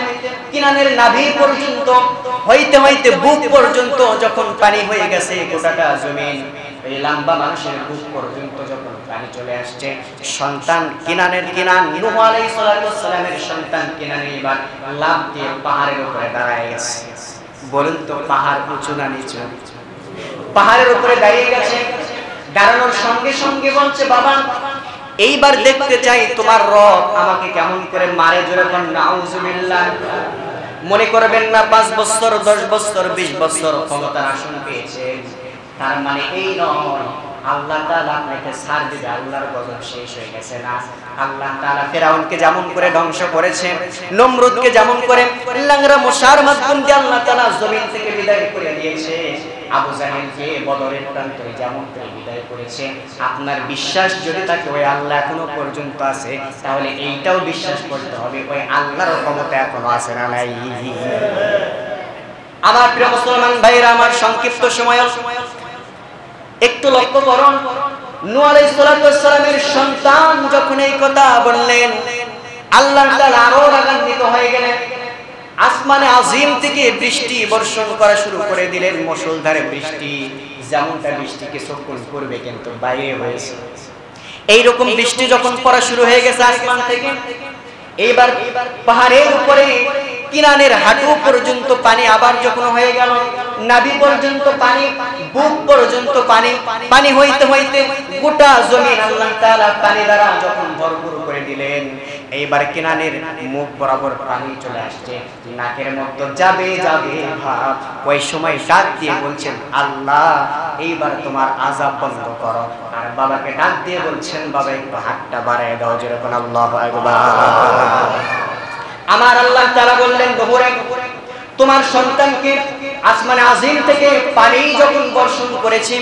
কিনানের নাভি পর্যন্ত, হইতে হইতে বুক পর্যন্ত যখন পানি হয়ে গেছে, গোটাটা জমিন এই লম্বা মানুষের বুক পর্যন্ত যখন পানি চলে আসছে, সন্তান কিনানের নূহ আলাইহিস সালামের সন্তান কিনান এবার লাফ দিয়ে পাহাড়ের উপরে দাঁড়ায় গেছে। বলুন তো পাহাড় উঁচু না নিচু? পাহাড়ের উপরে দাঁড়িয়ে গেছে। দাঁড়ানোর সঙ্গে সঙ্গে বলছে, বাবা এইবার দেখতে চাই তোমার রব আমাকে কেমন করে মারে। জোরে বলেন নাউজুবিল্লাহ। মনে করবেন না 5 বছর 10 বছর 20 বছর ক্ষমতার আসন পেয়েছেন, তার মানে এই নয় আল্লাহ তাআলা আপনাকে ছাড় দিবে, আল্লাহর গজব শেষ হয়ে গেছে না। আল্লাহ তাআলা ফিরাউনকে যেমন করে ধ্বংস করেছেন, নমরুদকে যেমন করে লাংরা মশার মাধ্যম দিয়ে আল্লাহ তাআলা জমিন থেকে বিদায় করে দিয়েছে, আবু জাহেলকে বদরের প্রান্তরে যেমন করে বিদায় করেছে, আপনার বিশ্বাস যদি থাকে ওই আল্লাহ এখনো পর্যন্ত আছে, তাহলে এইটাও বিশ্বাস করতে হবে ওই আল্লাহর ক্ষমতা এখনো আছে না নাই। আমার প্রিয় মুসলমান ভাইরা, আমার সংক্ষিপ্ত সময় একটু লক্ষ্য করুন। নূহ আলাইহিস সালামের সন্তান যখন এই কথা বললেন, আল্লাহ তাআলা আরো রাগান্বিত হয়ে গেলেন। আসমানে আজিম থেকে বৃষ্টি বর্ষণ করা শুরু করে দিলেন, মুষলধারে বৃষ্টি। যেমনটা বৃষ্টি কিছুক্ষণ পূর্বে কিন্তু বাইরে হয়েছে, এইরকম বৃষ্টি যখন পড়া শুরু হয়ে গেছে আসমান থেকে, এইবার পাহাড়ের উপরে কিনানের হাঁটু পর্যন্ত পানি আবার যখন হয়ে গেল, নাভি পর্যন্ত পানি, বুক পর্যন্ত পানি। পানি হইতে হইতে গোটা জমিন আল্লাহ তাআলা পানি দ্বারা যখন ভরপুর করে দিলেন, এইবার কিনানের মুখ বরাবর পানি চলে আসছে, নাকের মধ্যে যাবে যাবে ভাব। ওই সময় ডাক দিয়ে বলছেন, আল্লাহ এইবার তোমার আযাব বন্ধ করো। আর বাবাকে ডাক দিয়ে বলছেন, বাবা একটু হাতটা বাড়ায় দাও। যেরকম আল্লাহু আকবার। আমার আল্লাহ তাআলা বললেন, দোহরে তোমার সন্তানকে আসমানে আজিম থেকে পানি যখন বর্ষণ করেছি,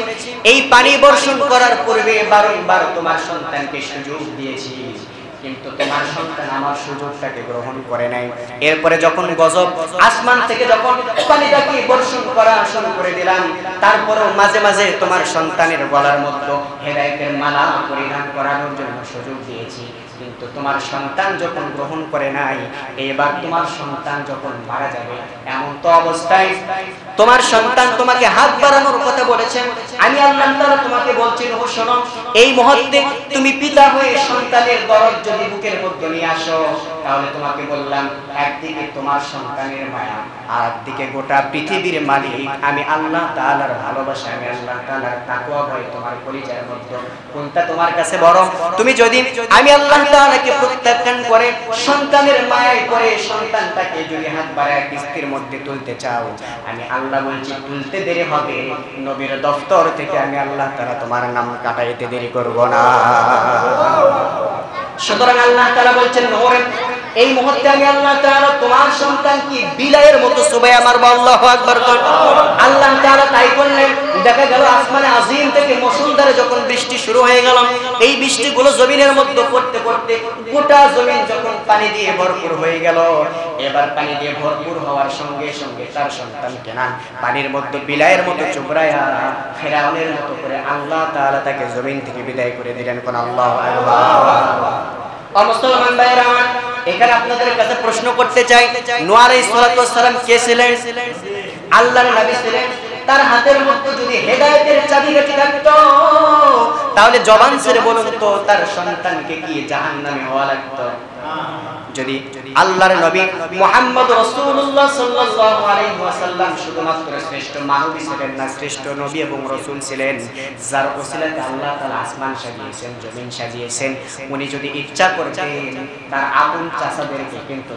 এই পানি বর্ষণ করার পূর্বে বারবার তোমার সন্তানকে সুযোগ দিয়েছি, কিন্তু তোমার সন্তান আমার সুযোগটাকে গ্রহণ করে নাই। এরপরে যখন গজব আসমান থেকে যখন পানিটাকে বর্ষণ করা শুরু করে দিলাম, তারপরেও মাঝে মাঝে তোমার সন্তানের গলার মধ্যে হেদায়েতের মালা পরিধান করানোর জন্য সুযোগ দিয়েছি, কিন্তু তোমার সন্তান যখন গ্রহণ করে নাই, এবার তোমার সন্তান যখন মারা যাবে, এমন তো অবস্থায় তোমার সন্তান তোমাকে হাত বাড়ানোর কথা বলেছেন, আমি আল্লাহ তাআলা তোমাকে বলছি, ও শোনো, এই মুহূর্তে তুমি পিতা হয়ে সন্তানের দরদ যদি বুকের মধ্যে নিয়ে আসো, তাহলে তোমাকে বললাম একদিকে তোমার সন্তানের মায়া, আর একদিকে গোটা পৃথিবীর মালিক আমি আল্লাহ তাআলার ভালোবাসা, আমি আল্লাহ তাআলার তাকওয়া ভয় তোমার কলিজার মধ্যে কোনটা তোমার কাছে বড়? তুমি যদি আমি আল্লাহ তাআলাকে প্রত্যাখ্যান করে সন্তানের মায়ায় পড়ে সন্তানটাকে যদি হাত বাড়ায় কিস্তির মধ্যে তুলতে চাও, আমি আল্লাহ বলছি তুলতে দেরি হবে, নবীর দফতর থেকে আমি আল্লাহ তাআলা তোমার নাম কাটাইতে দেরি করব না। সুতরাং আল্লাহ তাআলা বলছেন, নূরে এই মুহূর্তে আমি আল্লাহ তাআলা তোমার সন্তানকে বিলাইয়ের মতো সুবাইয়া মারব। আল্লাহু আকবার। আল্লাহ তাআলা তাই করলেন। দেখা গেল আসমানে আজিম থেকে মুষলধারে যখন বৃষ্টি শুরু হয়ে গেল, এই বৃষ্টিগুলো জমিনের মধ্যে পড়তে পড়তে গোটা জমিন যখন পানি দিয়ে ভরপুর হয়ে গেল, এবার পানি দিয়ে ভরপুর হওয়ার সঙ্গে সঙ্গে তার সন্তান কেনান পানির মধ্যে বিলাইয়ের মতো চুবড়ায়া ফিরাউনের মতো করে আল্লাহ তাআলা তাকে জমিন থেকে বিদায় করে দিলেন। কোন আল্লাহু আকবার। মুসলমান ভাইরা, এখানে আপনাদের কাছে প্রশ্ন করতে চাই, নূহ আলাইহিস সালাতু ওয়াস সালাম কে ছিলেন? আল্লাহর নবী ছিলেন। তার হাতের মধ্যে যদি হেদায়েতের চাবিকাঠি থাকতো তাহলে জবান ছেড়ে বলুন তো তার সন্তানকে কি জাহান্নামে হওয়া লাগতো? যদি আল্লাহর নবী মুহাম্মদ রাসূলুল্লাহ সাল্লাল্লাহু আলাইহি ওয়াসাল্লাম শুধুমাত্র শ্রেষ্ঠ মানবী ছিলেন না, শ্রেষ্ঠ নবী এবং রাসূল ছিলেন, যার ওসিলাতে আল্লাহ তাআলা আসমান সাজিয়েছেন, জমিন সাজিয়েছেন। উনি যদি ইচ্ছা করতেন তার আপন চাচাদেরকে কিন্তু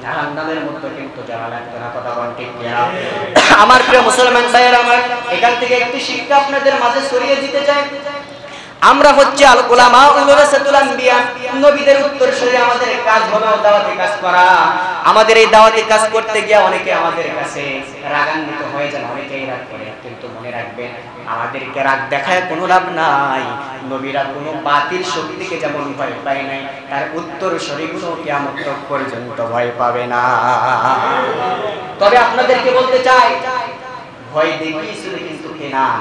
জাহান্নামের মধ্যে কিন্তু যাওয়া লাগতো না। কথা বলেন ঠিক কিনা? আমার প্রিয় মুসলমান ভাইয়েরা আমার, এখান থেকে একটি শিক্ষা আপনাদের মাঝে ছড়িয়ে দিতে চাই। আমরা হচ্ছে আল উলামা ওয়ারাসাতুল আম্বিয়া, নবীদের উত্তরসূরি। আমাদের কাজ হলো দাওয়াতি কাজ করা। আমাদের এই দাওয়াতি কাজ করতে গিয়ে অনেকে আমাদের কাছে রাগান্বিত হয়ে যায়, অনেকেই রাগ করে। কিন্তু মনে রাখবেন, আমাদেরকে রাগ দেখায় কোনো লাভ নাই। নবীরা কোনো বাতিল শক্তিকে যেমন ভয় পায় নাই, তার উত্তরসূরিগুলো কিয়ামত পর্যন্ত ভয় পাবে না। তবে আপনাদেরকে বলতে চাই, ভয় দেখিয়েছিল কিন্তু কেনান,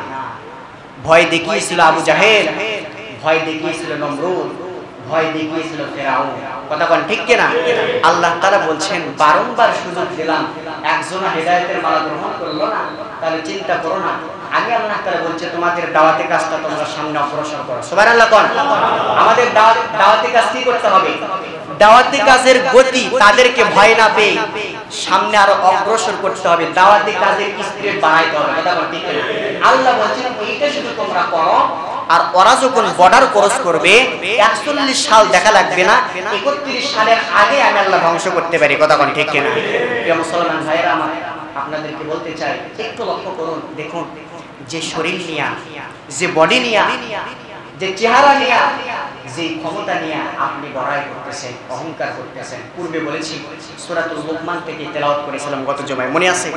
ভয় দেখিয়েছিল আবু জাহেল, ভয় দেখিয়েছিল নমরুদ, ভয় দেখিয়েছিল ফেরাউন। কথা কোন ঠিক কিনা? আল্লাহ তাআলা বলছেন, বারংবার সুযোগ দিলাম, একজন হেদায়েতের মালা গ্রহণ করলো না, তাহলে চিন্তা করো না। আগে আল্লাহ তাআলা বলছে, তোমাদের দাওয়াতি কাজটা তোমরা সামনে অগ্রসর করো। সুবহানাল্লাহ কোন? আমাদের দাওয়াতি কাজ কি করতে হবে? দাওয়াতি কাজের গতি তাদেরকে ভয় না পেয়ে সামনে আরো অগ্রসর করতে হবে। দাওয়াতি কাজের স্পিরিট বাড়াইতে হবে। কথা বল ঠিক না? আল্লাহ বলছেন এইটা শুধু তোমরা করো, আর ওরা যখন বর্ডার ক্রস করবে 41 সাল দেখা লাগবে না, 31 সালের আগে আমি আল্লাহ ধ্বংস করতে পারি। কথা বল ঠিক না? প্রিয় মুসলমান ভাইরা আমার, আপনাদেরকে বলতে চাই, একটু লক্ষ্য করুন, দেখুন যে শরীর নিয়া, যে বডি নিয়া, যে চেহারা নিয়া, যে ক্ষমতা নিয়ে আপনি বড়াই করতেছেন, অহংকার করতেছেন। পূর্বে বলেছি, সূরাতুল লুকমান থেকে তেলাওয়াত করেছিলাম গত জুমায়, মনে আছে?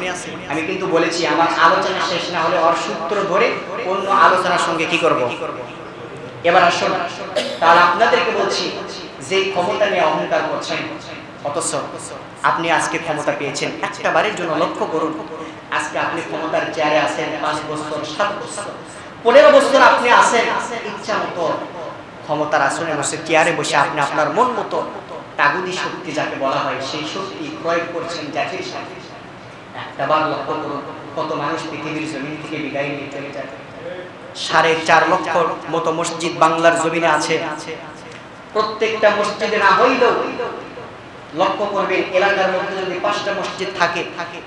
আমি কিন্তু বলেছি আমার আলোচনা শেষ না হলে ওর সূত্র ধরে অন্য আলোচনার সঙ্গে কি করব। এবার আসুন, তাহলে আপনাদেরকে বলছি, যে ক্ষমতা নিয়ে অহংকার করছেন, অথচ আপনি আজকে ক্ষমতা পেয়েছেন, একটা বারের জন্য লক্ষ্য করুন, আজকে আপনি ক্ষমতার চেয়ারে আছেন 5 বছর, 7 বছর, 15 বছর আপনি আছেন, ইচ্ছা মতো ক্ষমতার আসনে বসে, চেয়ারে বসে আপনি আপনার মন মতো তাগুদি শক্তি যাকে বলা হয় সেই শক্তি প্রয়োগ করছেন জাতির সাথে। একটাবার লক্ষ্য করুন, কত মানুষ পৃথিবীর জমিন থেকে বিদায় নিয়ে চলে যায়। 4.5 লক্ষ মতো মসজিদ বাংলার জমিনে আছে। প্রত্যেকটা মসজিদে না হইলেও লক্ষ্য করবেন, এলাকার মধ্যে যদি 5টা মসজিদ থাকে,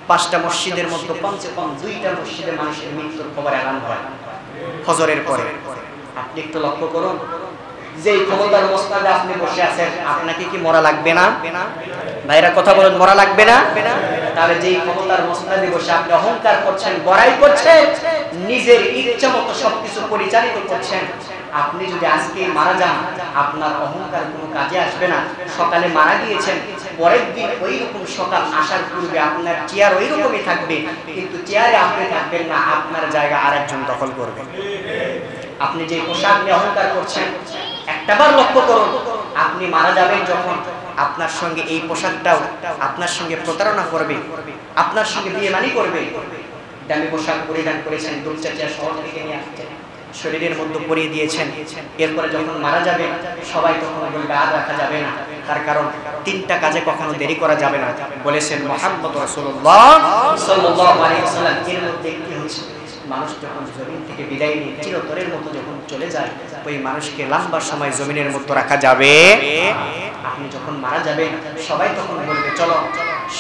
5টা মসজিদের মধ্যে কমসে কম 2টা মসজিদে মানুষের মৃত্যুর খবর এলান হয় ফজরের পরে। আপনি একটু লক্ষ্য করুন, যে ক্ষমতার মসনদে আপনি বসে আছেন, আপনাকে কি মরা লাগবে না? ভাইরা কথা বলেন, মরা লাগবে না? তাহলে যেই ক্ষমতার মসনদে বসে আপনি অহংকার করছেন, বড়াই করছেন, নিজের ইচ্ছা মতো সবকিছু পরিচালিত করছেন, আপনি যদি আজকে মারা যান, আপনার অহংকার কোনো কাজে আসবে না। সকালে মারা গিয়েছেন, পরের দিন ওই রকম সকাল আসার পূর্বে আপনার চেয়ার ওই রকমই থাকবে, কিন্তু চেয়ারে আপনি থাকবেন না, আপনার জায়গা আরেকজন দখল করবে। আপনি যে পোশাক নিয়ে অহংকার করছেন, একটাবার লক্ষ্য করুন, আপনি মারা যাবেন যখন, আপনার সঙ্গে এই পোশাকটাও আপনার সঙ্গে প্রতারণা করবে, আপনার সঙ্গে বেঈমানি করবে। দামি পোশাক পরিধান করেছেন, দুপচাচিয়া শহর থেকে নিয়ে আসছেন, শরীরের মধ্যে পরিয়ে দিয়েছেন, এরপরে যখন মারা যাবে সবাই তখন বলবে আর রাখা যাবে না। তার কারণ 3টা কাজে কখনো দেরি করা যাবে না, বলেছেন মুহাম্মদ রাসূলুল্লাহ সাল্লাল্লাহু আলাইহি ওয়াসাল্লাম। এর মধ্যে একটি হচ্ছে, মানুষ যখন জমিন থেকে বিদায় নিয়ে চিরতরের মতো যখন চলে যায়, ওই মানুষকে লম্বা সময় জমিনের মধ্যে রাখা যাবে। আপনি যখন মারা যাবেন, সবাই তখন বলবে চলো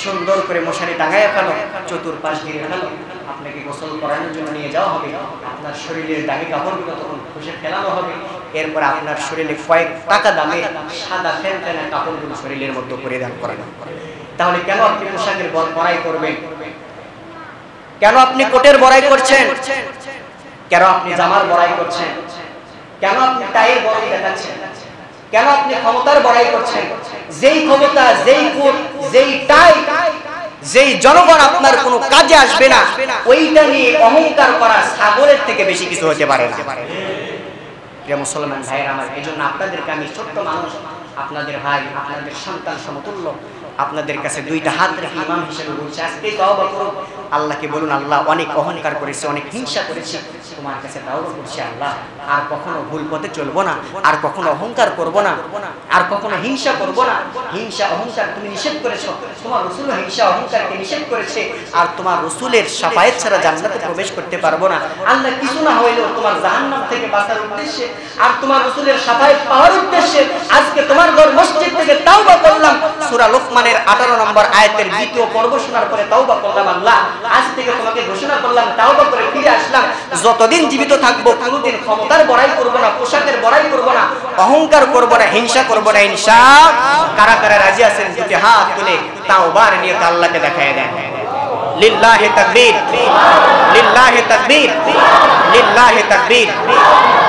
সুন্দর করে মশারি টাঙাইয়া ফেলো, চতুর্পাশ ঘিরে ফেলো, আপনাকে গোসল করানোর জন্য নিয়ে যাওয়া হবে, আপনার শরীরের দামি কাপড়গুলো তখন খুশে ফেলানো হবে, এরপর আপনার শরীরে কয়েক টাকা দামে সাদা ফেনফেনা কাপড়গুলো শরীরের মধ্যে পরিধান করানো। তাহলে কেন আপনি পোশাকের বড়াই করবেন? কেন আপনি কোটের বড়াই করছেন? কেন আপনি জামার বড়াই করছেন? কেন আপনি টাইয়ের বড়াই দেখাচ্ছেন? কেন আপনি ক্ষমতার বড়াই করছেন? যেই ক্ষমতা, যেই কোট, যেই টাই, যেই জনগণ আপনার কোনো কাজে আসবে না, ওইটা নিয়ে অহংকার করা ছাগলের থেকে বেশি কিছু হতে পারে না। প্রিয় মুসলমান ভাইয়েরা আমার, এজন্য আপনাদেরকে আমি ছোট্ট মানুষ, আপনাদের ভাই, আপনাদের সন্তান সমতুল্য, আপনাদের কাছে 2টা হাত রেখে ইমাম হিসেবে বলছি, আজকে তওবা করুন, আল্লাহকে বলুন, আল্লাহ অনেক অহংকার করেছে, অনেক হিংসা করেছে, তোমার কাছে তাওবা করছি আল্লাহ, আর কখনো ভুল পথে চলবো না, আর কখনো অহংকার করব না, আর কখনো হিংসা করব না। হিংসা অহংকার তুমি নিষেধ করেছো, তোমার রাসূল হিংসা অহংকারকে নিষেধ করেছে, আর তোমার রাসূলের শাফায়াত ছাড়া জান্নাতে প্রবেশ করতে পারবো না। আল্লাহ কিছু না হইলেও তোমার জাহান্নাম থেকে বাঁচার উদ্দেশ্যে আর তোমার রাসূলের শাফায়াত পাওয়ার উদ্দেশ্যে আজকে তোমার ঘর মসজিদ থেকে তাওবা করলাম। সূরা লোকমানের 18 নম্বর আয়াতের দ্বিতীয় পর্ব শোনার পরে তাওবা করলাম আল্লাহ, আজ থেকে তোমাকে ঘোষণা করলাম, তাওবা করে ফিরে আসলাম। যতদিন জীবিত থাকবো কোনোদিন ক্ষমতার বড়াই করব না, পোশাকের বড়াই করব না, অহংকার করব না, হিংসা করব না, ইনশাআল্লাহ। কারা কারা রাজি আছেন দুটি হাত তুলে তাওবার নিয়ত আল্লাহকে দেখায় দেন। লিল্লাহি তাকবীর, লিল্লাহি তাকবীর, লিল্লাহি তাকবীর।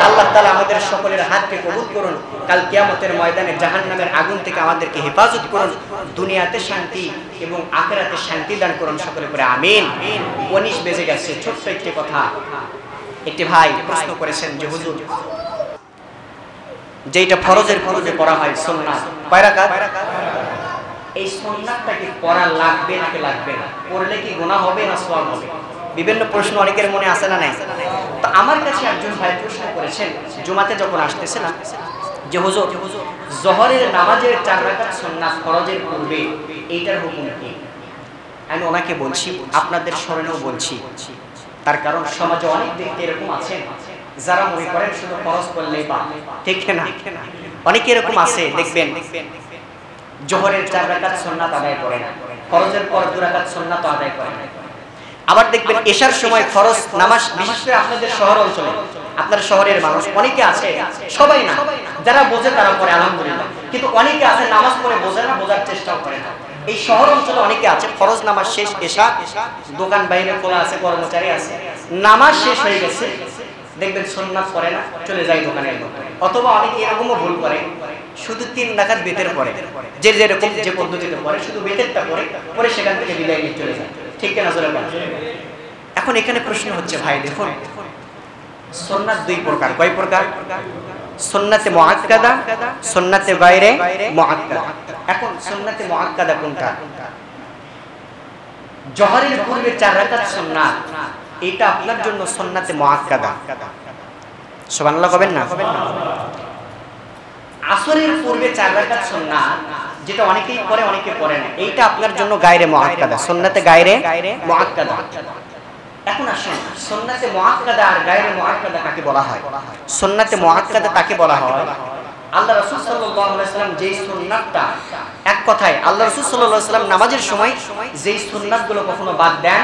আল্লাহ তাআলা আমাদের সকলের হাতকে কবুল করুন, কাল কিয়ামতের ময়দানে জাহান্নামের আগুন থেকে আমাদেরকে হেফাজত করুন, দুনিয়াতে শান্তি এবং আখিরাতে শান্তি দান করুন সকলে করে আমিন। 19 বেজে গেছে। ছোট্ট একটি কথা, একটি ভাই প্রশ্ন করেছেন যে হুজুর, যেটা ফরজের পূর্বে পড়া হয় সুন্নাত, কয় রাকাত? এই সুন্নাতটা কি পড়া লাগবে নাকি লাগবে না? পড়লে কি গুনাহ হবে না সওয়াব হবে? বিভিন্ন প্রশ্ন অনেকের মনে আসে না নাই? তো আমার কাছে একজন ভাই প্রশ্ন করেছেন, জুমাতে যখন আসতেছিলাম, যে হুজুর যোহরের নামাজের 4 রাকাত সুন্নাত ফরজের পূর্বে এইটার হুকুম কি? আমি ওনাকে বলছি, আপনাদের স্মরণেও বলছি, তার কারণ সমাজে অনেক ব্যক্তি এরকম আছেন যারা মনে করেন শুধু ফরজ করলেই পাপ, ঠিক না? অনেকে এরকম আছে, দেখবেন যোহরের 4 রাকাত সুন্নাত আদায় করে না, ফরজের পর 2 রাকাত সুন্নাত আদায় করে না। আবার দেখবেন এশার সময় ফরজ নামাজ, বিশেষ করে আপনাদের শহর অঞ্চলে, আপনার শহরের মানুষ অনেকে আছে, সবাই না, যারা বোঝে তারা পড়ে আলহামদুলিল্লাহ, কিন্তু অনেকে আছে নামাজ পড়ে বোঝে না, বোঝার চেষ্টাও করে না। এই শহর অঞ্চলে অনেকে আছে ফরজ নামাজ শেষ, এশা, দোকান বাইরে খোলা আছে, কর্মচারী আছে, নামাজ শেষ হয়ে গেছে, দেখবেন সুন্নাত পড়ে না, চলে যায় দোকানের মধ্যে। অথবা অনেকে এরকমও ভুল করে, শুধু 3 রাকাত বেতের পড়ে, যে যেরকম যে পদ্ধতিতে পড়ে শুধু বেতেরটা পড়ে সেখান থেকে বিদায় নিয়ে চলে যায়, ঠিক না? জোরে বলেন। এখন এখানে প্রশ্ন হচ্ছে, ভাই দেখুন সুন্নাত 2 প্রকার, কয় প্রকার? সুন্নাতে মুআক্কাদা, সুন্নাতে গায়রে মুআক্কাদা। এখন সুন্নাতে মুআক্কাদা কোনটা? যোহরের পূর্বে 4 রাকাত সুন্নাত, এটা আপনার জন্য সুন্নাতে মুআক্কাদা। সুবহানাল্লাহ কবেন না? আসরের পূর্বে 4 রাকাত সুন্নাত, যেটা অনেকেই পড়ে অনেকে পড়ে না, এইটা আপনার জন্য গায়রে মুআক্কাদা, সুন্নাতে গায়রে মুআক্কাদা। এখন আসুন, সুন্নাতে মুআক্কাদা আর গায়রে মুআক্কাদা কাকে বলা হয়? সুন্নাতে মুআক্কাদা তাকে বলা হয় আল্লাহ রাসূল সাল্লাল্লাহু আলাইহি ওয়াসাল্লাম যেই সুন্নাতটা, এক কথায় আল্লাহ রাসূল সাল্লাল্লাহু আলাইহি ওয়াসাল্লাম নামাজের সময় যেই সুন্নাতগুলো কখনো বাদ দেন,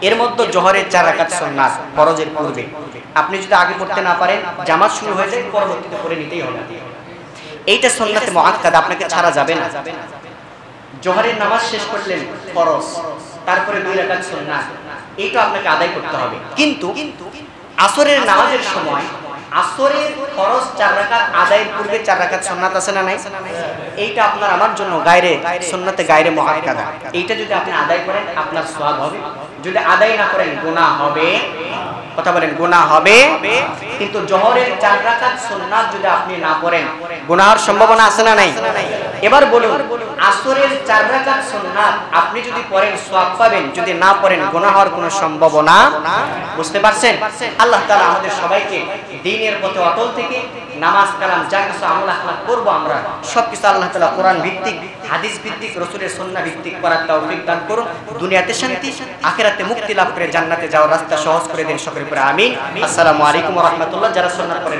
এর মধ্যে যোহরের 4 রাকাত সুন্নাত ফরজের পূর্বে আপনি যদি আগে পড়তে না পারেন, জামাত শুরু হয়ে যায়, পরবর্তীতে পড়ে নিতেই হবে। এইটা সুন্নাতে মুআক্কাদা, আপনাকে ছাড়া যাবে না। যোহরের নামাজ শেষ করলেন ফরজ, তারপরে 2 রাকাত সুন্নাত, এইটা আপনাকে আদায় করতে হবে। কিন্তু আসরের নামাজের সময় আসরের ফরজ 4 রাকাত আদায়ের পূর্বে 4 রাকাত সুন্নাত আছে না নাই? এইটা আপনার আমার জন্য গায়রে সুন্নাতে গায়রে মুআক্কাদা। এইটা যদি আপনি আদায় করেন আপনার সওয়াব হবে, যদি আদায় না করেন গুনাহ হবে। কথা বলেন, গুনাহ হবে। কিন্তু যোহরের 4 রাকাত সুন্নাত যদি আপনি না পড়েন, গুনাহের সম্ভাবনা আছে না নাই? এবার বলুন, আসরের 4 রাকাত সুন্নাত আপনি যদি পড়েন সওয়াব পাবেন, যদি না পড়েন গুনাহ হওয়ার কোনো সম্ভাবনা। বুঝতে পারছেন? আল্লাহ তাআলা আমাদের সবাইকে দ্বীনের পথে অটল থেকে নামাজ কালাম যা কিছু আমল আখলাক করব আমরা সবকিছু আল্লাহ তাআলা কোরআন ভিত্তিক, হাদিস ভিত্তিক, রাসূলের সুন্নাহ ভিত্তিক করার তৌফিক দান করুন। দুনিয়াতে শান্তি, আখিরাতে মুক্তি লাভ করে জান্নাতে যাওয়ার রাস্তা সহজ করে দেন সকলে করে আমিন। আসসালামু আলাইকুম ওয়া রাহমাতুল্লাহ। যারা সুন্নাত পড়েন